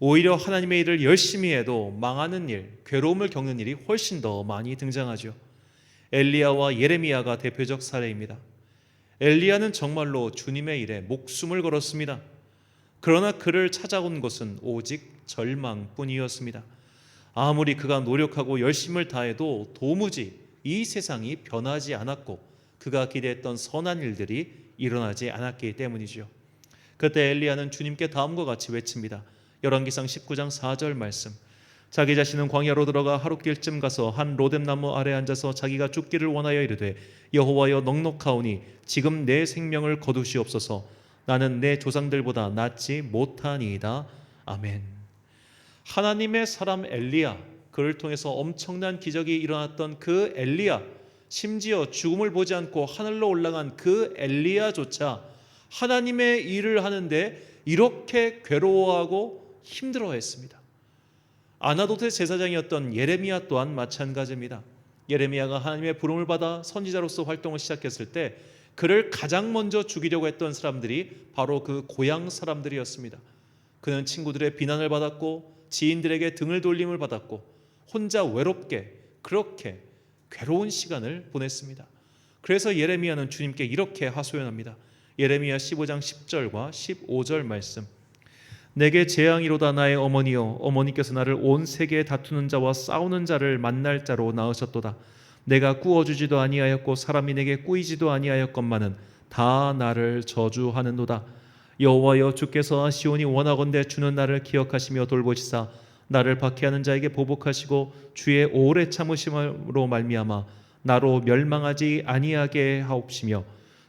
오히려 하나님의 일을 열심히 해도 망하는 일, 괴로움을 겪는 일이 훨씬 더 많이 등장하죠. 엘리야와 예레미야가 대표적 사례입니다. 엘리야는 정말로 주님의 일에 목숨을 걸었습니다. 그러나 그를 찾아온 것은 오직 절망뿐이었습니다. 아무리 그가 노력하고 열심을 다해도 도무지 이 세상이 변하지 않았고 그가 기대했던 선한 일들이 일어나지 않았기 때문이죠. 그때 엘리야는 주님께 다음과 같이 외칩니다. 열왕기상 19장 4절 말씀. 자기 자신은 광야로 들어가 하룻길쯤 가서 한 로뎀나무 아래 앉아서 자기가 죽기를 원하여 이르되 여호와여 넉넉하오니 지금 내 생명을 거두시옵소서. 나는 내 조상들보다 낫지 못하니이다. 아멘. 하나님의 사람 엘리야, 그를 통해서 엄청난 기적이 일어났던 그 엘리야, 심지어 죽음을 보지 않고 하늘로 올라간 그 엘리야조차 하나님의 일을 하는데 이렇게 괴로워하고 힘들어했습니다. 아나도트 제사장이었던 예레미야 또한 마찬가지입니다. 예레미야가 하나님의 부름을 받아 선지자로서 활동을 시작했을 때 그를 가장 먼저 죽이려고 했던 사람들이 바로 그 고향 사람들이었습니다. 그는 친구들의 비난을 받았고 지인들에게 등을 돌림을 받았고 혼자 외롭게 그렇게 괴로운 시간을 보냈습니다. 그래서 예레미야는 주님께 이렇게 하소연합니다. 예레미야 15장 10절과 15절 말씀. 내게 재앙이로다 나의 어머니여, 어머니께서 나를 온 세계에 다투는 자와 싸우는 자를 만날 자로 낳으셨도다. 내가 꾸어주지도 아니하였고 사람이 내게 꾸이지도 아니하였건만은 다 나를 저주하는도다. 여호와여, 주께서 하시오니 원하건대 주는 나를 기억하시며 돌보시사 나를 박해하는 자에게 보복하시고 주의 오래 참으심으로 말미암아 나로 멸망하지 아니하게 하옵시며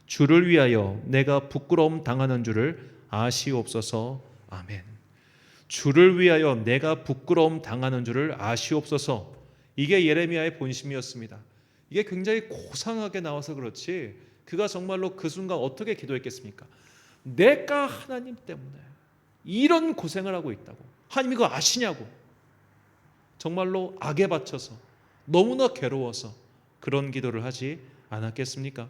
주를 위하여 내가 부끄러움 당하는 줄을 아시옵소서. 아멘. 주를 위하여 내가 부끄러움 당하는 줄을 아시옵소서. 이게 예레미야의 본심이었습니다. 이게 굉장히 고상하게 나와서 그렇지 그가 정말로 그 순간 어떻게 기도했겠습니까? 내가 하나님 때문에 이런 고생을 하고 있다고 하나님 이거 아시냐고 정말로 악에 바쳐서 너무나 괴로워서 그런 기도를 하지 않았겠습니까?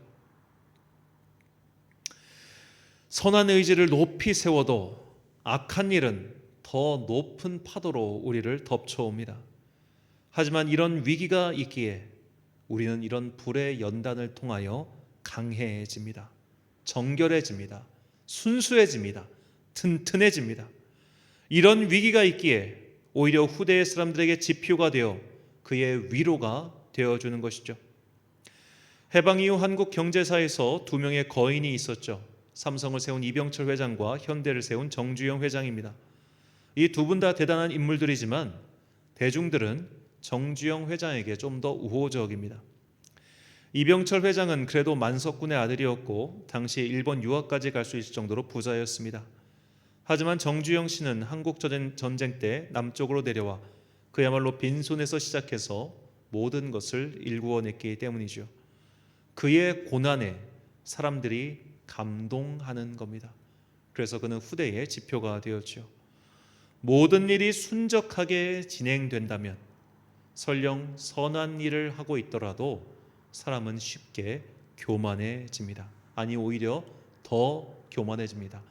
선한 의지를 높이 세워도 악한 일은 더 높은 파도로 우리를 덮쳐옵니다. 하지만 이런 위기가 있기에 우리는 이런 불의 연단을 통하여 강해집니다. 정결해집니다. 순수해집니다. 튼튼해집니다. 이런 위기가 있기에 오히려 후대의 사람들에게 지표가 되어 그의 위로가 되어주는 것이죠. 해방 이후 한국 경제사에서 두 명의 거인이 있었죠. 삼성을 세운 이병철 회장과 현대를 세운 정주영 회장입니다. 이 두 분 다 대단한 인물들이지만 대중들은 정주영 회장에게 좀 더 우호적입니다. 이병철 회장은 그래도 만석군의 아들이었고 당시 일본 유학까지 갈 수 있을 정도로 부자였습니다. 하지만 정주영 씨는 한국 전쟁 때 남쪽으로 내려와 그야말로 빈손에서 시작해서 모든 것을 일구어냈기 때문이죠. 그의 고난에 사람들이 감동하는 겁니다. 그래서 그는 후대의 지표가 되었죠. 모든 일이 순적하게 진행된다면 설령 선한 일을 하고 있더라도 사람은 쉽게 교만해집니다. 아니 오히려 더 교만해집니다.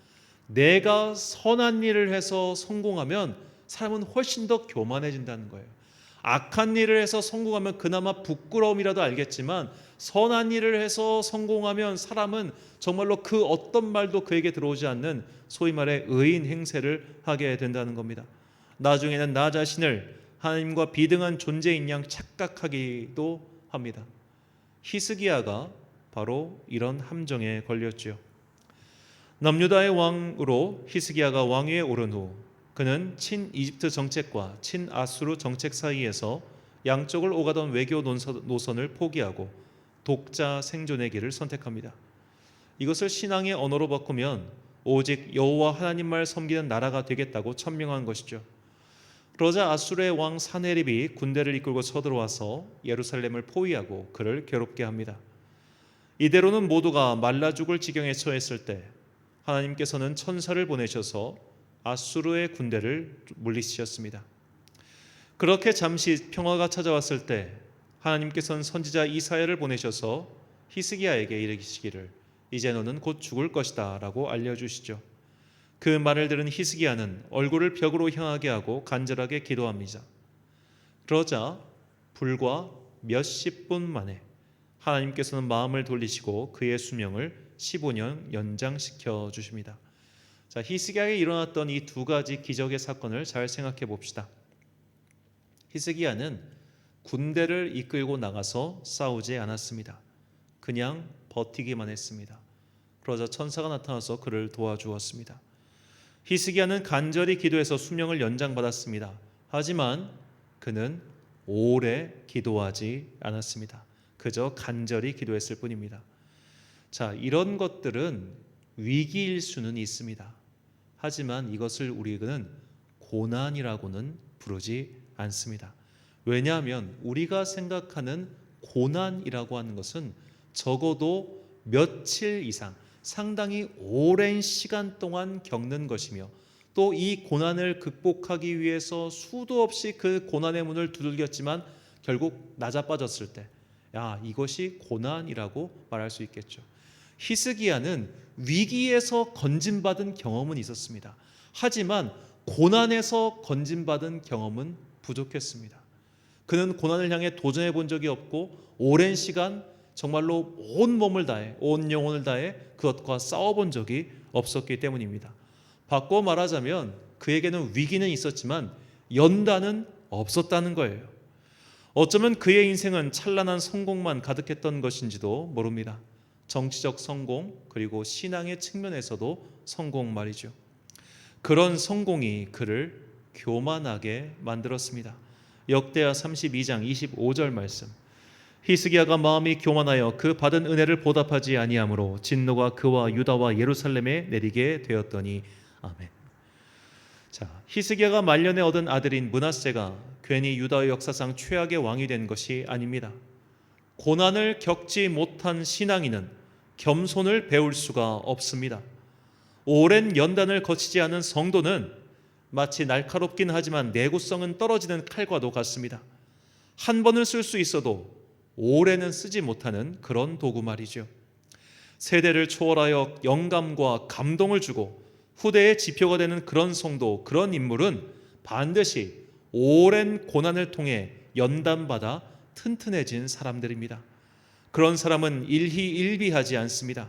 내가 선한 일을 해서 성공하면 사람은 훨씬 더 교만해진다는 거예요. 악한 일을 해서 성공하면 그나마 부끄러움이라도 알겠지만 선한 일을 해서 성공하면 사람은 정말로 그 어떤 말도 그에게 들어오지 않는 소위 말해 의인 행세를 하게 된다는 겁니다. 나중에는 나 자신을 하나님과 비등한 존재인 양 착각하기도 합니다. 히스기야가 바로 이런 함정에 걸렸죠. 남유다의 왕으로 히스기야가 왕위에 오른 후 그는 친이집트 정책과 친아수르 정책 사이에서 양쪽을 오가던 외교 노선을 포기하고 독자 생존의 길을 선택합니다. 이것을 신앙의 언어로 바꾸면 오직 여호와 하나님만 섬기는 나라가 되겠다고 천명한 것이죠. 그러자 아수르의 왕 사네립이 군대를 이끌고 쳐들어와서 예루살렘을 포위하고 그를 괴롭게 합니다. 이대로는 모두가 말라 죽을 지경에 처했을 때 하나님께서는 천사를 보내셔서 아수르의 군대를 물리치셨습니다. 그렇게 잠시 평화가 찾아왔을 때 하나님께서는 선지자 이사야를 보내셔서 히스기야에게 이르시기를 이제 너는 곧 죽을 것이다 라고 알려주시죠. 그 말을 들은 히스기야는 얼굴을 벽으로 향하게 하고 간절하게 기도합니다. 그러자 불과 몇십 분 만에 하나님께서는 마음을 돌리시고 그의 수명을 15년 연장시켜 주십니다. 자, 히스기야에 일어났던 이 두 가지 기적의 사건을 잘 생각해 봅시다. 히스기야는 군대를 이끌고 나가서 싸우지 않았습니다. 그냥 버티기만 했습니다. 그러자 천사가 나타나서 그를 도와주었습니다. 히스기야는 간절히 기도해서 수명을 연장받았습니다. 하지만 그는 오래 기도하지 않았습니다. 그저 간절히 기도했을 뿐입니다. 자, 이런 것들은 위기일 수는 있습니다. 하지만 이것을 우리는 고난이라고는 부르지 않습니다. 왜냐하면 우리가 생각하는 고난이라고 하는 것은 적어도 며칠 이상 상당히 오랜 시간 동안 겪는 것이며 또 이 고난을 극복하기 위해서 수도 없이 그 고난의 문을 두들겼지만 결국 나자빠졌을 때 이것이 고난이라고 말할 수 있겠죠. 히스기야는 위기에서 건진받은 경험은 있었습니다. 하지만 고난에서 건진받은 경험은 부족했습니다. 그는 고난을 향해 도전해 본 적이 없고 오랜 시간 정말로 온 몸을 다해 온 영혼을 다해 그것과 싸워본 적이 없었기 때문입니다. 바꿔 말하자면 그에게는 위기는 있었지만 연단은 없었다는 거예요. 어쩌면 그의 인생은 찬란한 성공만 가득했던 것인지도 모릅니다. 정치적 성공 그리고 신앙의 측면에서도 성공 말이죠. 그런 성공이 그를 교만하게 만들었습니다. 역대하 32장 25절 말씀. 히스기야가 마음이 교만하여 그 받은 은혜를 보답하지 아니하므로 진노가 그와 유다와 예루살렘에 내리게 되었더니 아멘. 자, 히스기야가 말년에 얻은 아들인 므낫세가 괜히 유다의 역사상 최악의 왕이 된 것이 아닙니다. 고난을 겪지 못한 신앙인은 겸손을 배울 수가 없습니다. 오랜 연단을 거치지 않은 성도는 마치 날카롭긴 하지만 내구성은 떨어지는 칼과도 같습니다. 한 번을 쓸 수 있어도 오래는 쓰지 못하는 그런 도구 말이죠. 세대를 초월하여 영감과 감동을 주고 후대의 지표가 되는 그런 성도, 그런 인물은 반드시 오랜 고난을 통해 연단받아 튼튼해진 사람들입니다. 그런 사람은 일희일비하지 않습니다.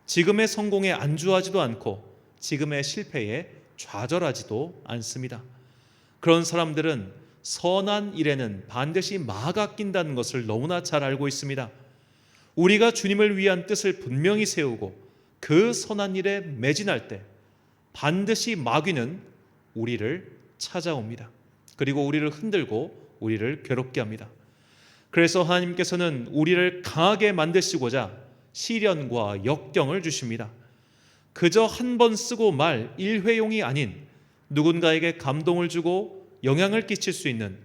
지금의 성공에 안주하지도 않고 지금의 실패에 좌절하지도 않습니다. 그런 사람들은 선한 일에는 반드시 마가 낀다는 것을 너무나 잘 알고 있습니다. 우리가 주님을 위한 뜻을 분명히 세우고 그 선한 일에 매진할 때 반드시 마귀는 우리를 찾아옵니다. 그리고 우리를 흔들고 우리를 괴롭게 합니다. 그래서 하나님께서는 우리를 강하게 만드시고자 시련과 역경을 주십니다. 그저 한 번 쓰고 말 일회용이 아닌 누군가에게 감동을 주고 영향을 끼칠 수 있는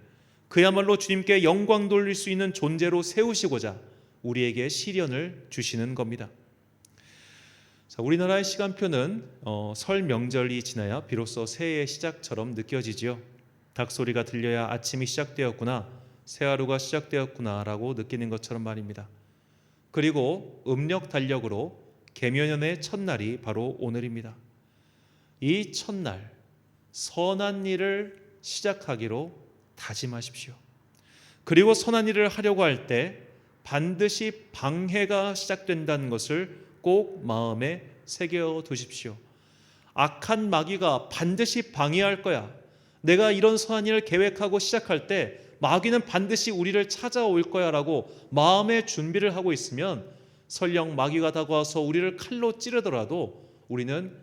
그야말로 주님께 영광 돌릴 수 있는 존재로 세우시고자 우리에게 시련을 주시는 겁니다. 자, 우리나라의 시간표는 설 명절이 지나야 비로소 새해의 시작처럼 느껴지지요. 닭소리가 들려야 아침이 시작되었구나, 새 하루가 시작되었구나라고 느끼는 것처럼 말입니다. 그리고 음력 달력으로 계명년의 첫날이 바로 오늘입니다. 이 첫날 선한 일을 시작하기로 다짐하십시오. 그리고 선한 일을 하려고 할 때 반드시 방해가 시작된다는 것을 꼭 마음에 새겨 두십시오. 악한 마귀가 반드시 방해할 거야. 내가 이런 선한 일을 계획하고 시작할 때 마귀는 반드시 우리를 찾아올 거야 라고 마음의 준비를 하고 있으면 설령 마귀가 다가와서 우리를 칼로 찌르더라도 우리는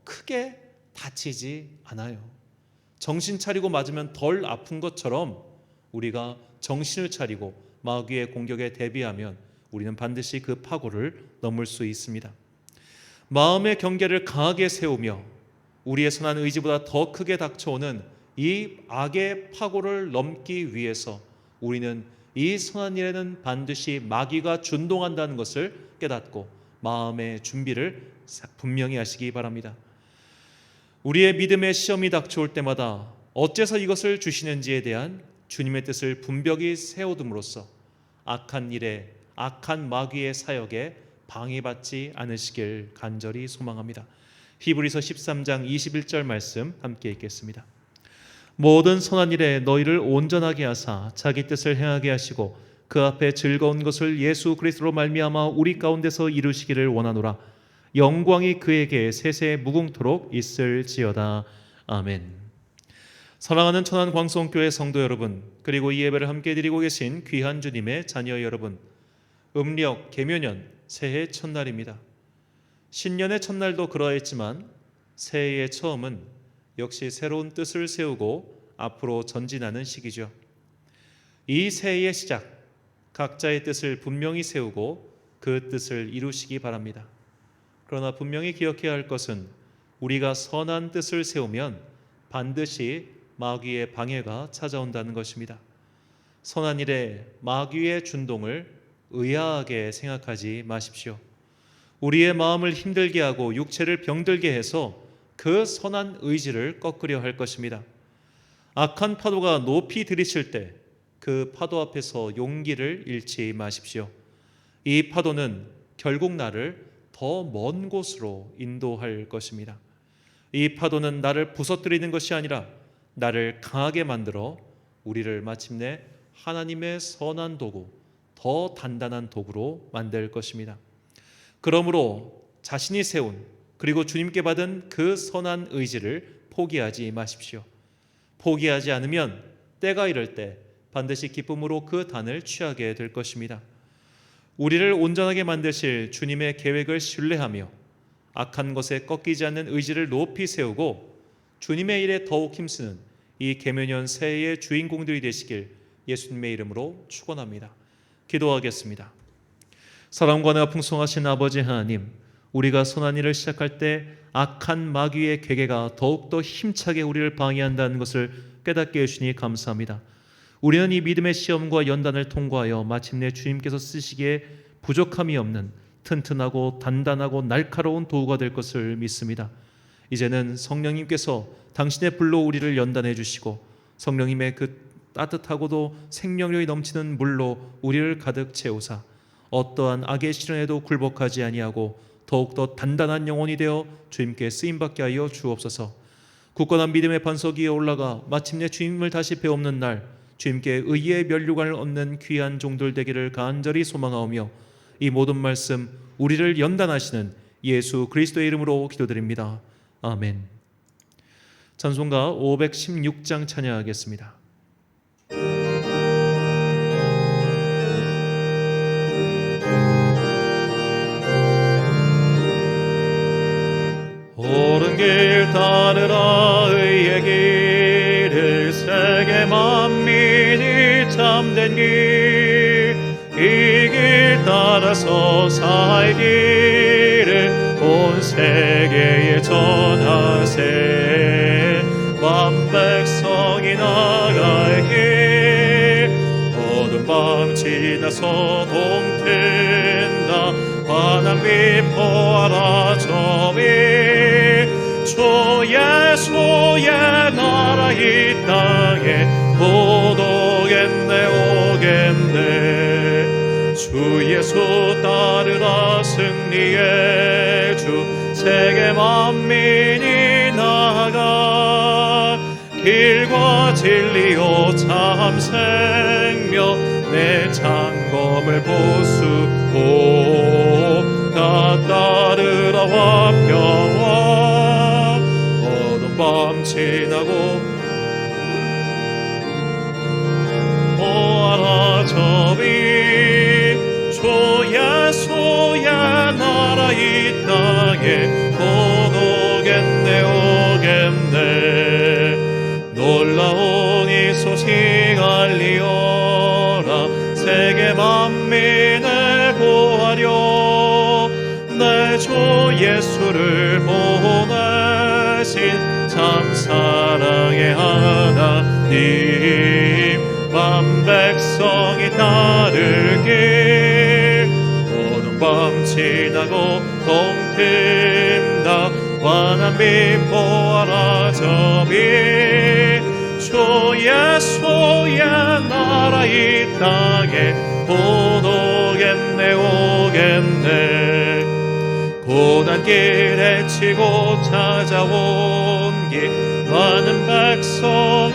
크게 다치지 않아요. 정신 차리고 맞으면 덜 아픈 것처럼 우리가 정신을 차리고 마귀의 공격에 대비하면 우리는 반드시 그 파고를 넘을 수 있습니다. 마음의 경계를 강하게 세우며 우리의 선한 의지보다 더 크게 닥쳐오는 이 악의 파고를 넘기 위해서 우리는 이 선한 일에는 반드시 마귀가 준동한다는 것을 깨닫고 마음의 준비를 분명히 하시기 바랍니다. 우리의 믿음의 시험이 닥쳐올 때마다 어째서 이것을 주시는지에 대한 주님의 뜻을 분명히 세워둠으로써 악한 일에, 악한 마귀의 사역에 방해받지 않으시길 간절히 소망합니다. 히브리서 13장 21절 말씀 함께 읽겠습니다. 모든 선한 일에 너희를 온전하게 하사 자기 뜻을 행하게 하시고 그 앞에 즐거운 것을 예수 그리스도로 말미암아 우리 가운데서 이루시기를 원하노라. 영광이 그에게 세세 무궁토록 있을지어다. 아멘. 사랑하는 천안광성교회 성도 여러분, 그리고 이 예배를 함께 드리고 계신 귀한 주님의 자녀 여러분, 음력 개묘년 새해 첫날입니다. 신년의 첫날도 그러했지만 새해의 처음은 역시 새로운 뜻을 세우고 앞으로 전진하는 시기죠. 이 새해의 시작, 각자의 뜻을 분명히 세우고 그 뜻을 이루시기 바랍니다. 그러나 분명히 기억해야 할 것은 우리가 선한 뜻을 세우면 반드시 마귀의 방해가 찾아온다는 것입니다. 선한 일에 마귀의 준동을 의아하게 생각하지 마십시오. 우리의 마음을 힘들게 하고 육체를 병들게 해서 그 선한 의지를 꺾으려 할 것입니다. 악한 파도가 높이 들이칠 때 그 파도 앞에서 용기를 잃지 마십시오. 이 파도는 결국 나를 더 먼 곳으로 인도할 것입니다. 이 파도는 나를 부서뜨리는 것이 아니라 나를 강하게 만들어 우리를 마침내 하나님의 선한 도구, 더 단단한 도구로 만들 것입니다. 그러므로 자신이 세운 그리고 주님께 받은 그 선한 의지를 포기하지 마십시오. 포기하지 않으면 때가 이를 때 반드시 기쁨으로 그 단을 취하게 될 것입니다. 우리를 온전하게 만드실 주님의 계획을 신뢰하며 악한 것에 꺾이지 않는 의지를 높이 세우고 주님의 일에 더욱 힘쓰는 이 개묘년 새해의 주인공들이 되시길 예수님의 이름으로 축원합니다. 기도하겠습니다. 사랑과 은혜가 풍성하신 아버지 하나님, 우리가 선한 일을 시작할 때 악한 마귀의 괴계가 더욱더 힘차게 우리를 방해한다는 것을 깨닫게 해주시니 감사합니다. 우리는 이 믿음의 시험과 연단을 통과하여 마침내 주님께서 쓰시기에 부족함이 없는 튼튼하고 단단하고 날카로운 도구가 될 것을 믿습니다. 이제는 성령님께서 당신의 불로 우리를 연단해 주시고 성령님의 그 따뜻하고도 생명력이 넘치는 물로 우리를 가득 채우사 어떠한 악의 시련에도 굴복하지 아니하고 더욱더 단단한 영혼이 되어 주님께 쓰임받게 하여 주옵소서. 굳건한 믿음의 반석 위에 올라가 마침내 주님을 다시 배우는 날 주님께 의의 면류관을 얻는 귀한 종들 되기를 간절히 소망하오며 이 모든 말씀 우리를 연단하시는 예수 그리스도의 이름으로 기도드립니다. 아멘. 찬송가 516장 찬양하겠습니다. 옳은 길 따르라 의의 길을 세계 만민이 참된 길, 이 길 따라서 살 길을 온 세계에 전하세. 만 백성이 나갈 길, 어두운 밤 지나서 동튼다. 환한 빛 보아라 저미, 주 예수의 나라 이 땅에 못 오겠네 오겠네. 주 예수 따르라 승리의 주, 세계 만민이 나아가 길 길과 진리요 참 생명 내 창검을 부수고 다 따르라 화평와 어두운 밤 지나고 보아라 저비 소야 소야 나라 이 땅에 곧 오겠네 오겠네 놀라운 이 소식 알리어라 세계 만민을 구하려 내 주 예수를 보내신 참 사랑의 하나님 만 백성이 따르길 어두운 밤 지나고 동팀다 환한 빛 보아라 저비 주 예수야 나라 이 땅에 곧 오겠네 오겠네 고난 길에 치고 찾아온 길 많은 백성을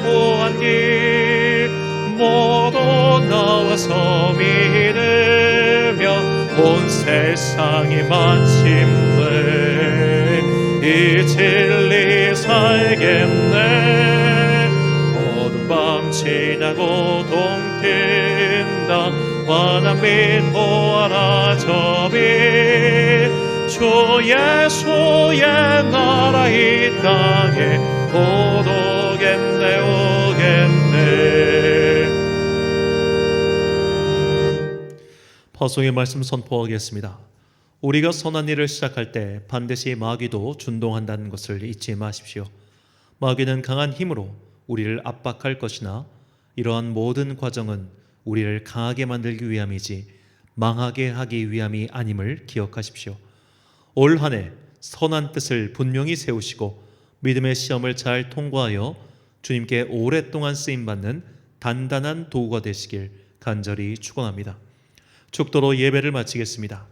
구한 길 모두 나와서 믿으며 온 세상이 마침내 이 진리 살겠네 어두운 밤 지나고 동팀다 환한 빛 보아라 저빛 주 예수의 나라 이 땅에 곧 오겠네 오겠네. 파송의 말씀 선포하겠습니다. 우리가 선한 일을 시작할 때 반드시 마귀도 준동한다는 것을 잊지 마십시오. 마귀는 강한 힘으로 우리를 압박할 것이나 이러한 모든 과정은 우리를 강하게 만들기 위함이지 망하게 하기 위함이 아님을 기억하십시오. 올 한 해 선한 뜻을 분명히 세우시고 믿음의 시험을 잘 통과하여 주님께 오랫동안 쓰임받는 단단한 도구가 되시길 간절히 축원합니다. 축도로 예배를 마치겠습니다.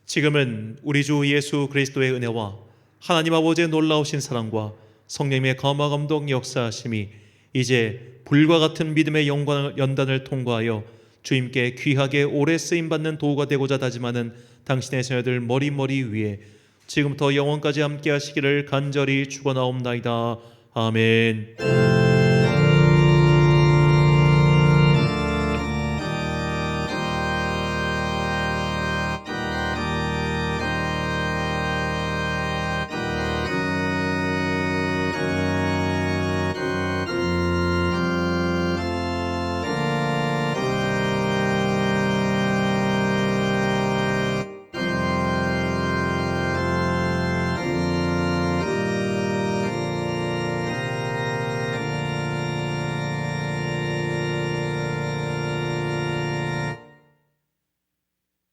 지금은 우리 주 예수 그리스도의 은혜와 하나님 아버지의 놀라우신 사랑과 성령님의 감화감동 역사하심이 이제 불과 같은 믿음의 연단을 통과하여 주님께 귀하게 오래 쓰임받는 도구가 되고자 다짐하는 당신의 자녀들 머리 위에 지금부터 영원까지 함께 하시기를 간절히 축원하옵나이다. 아멘.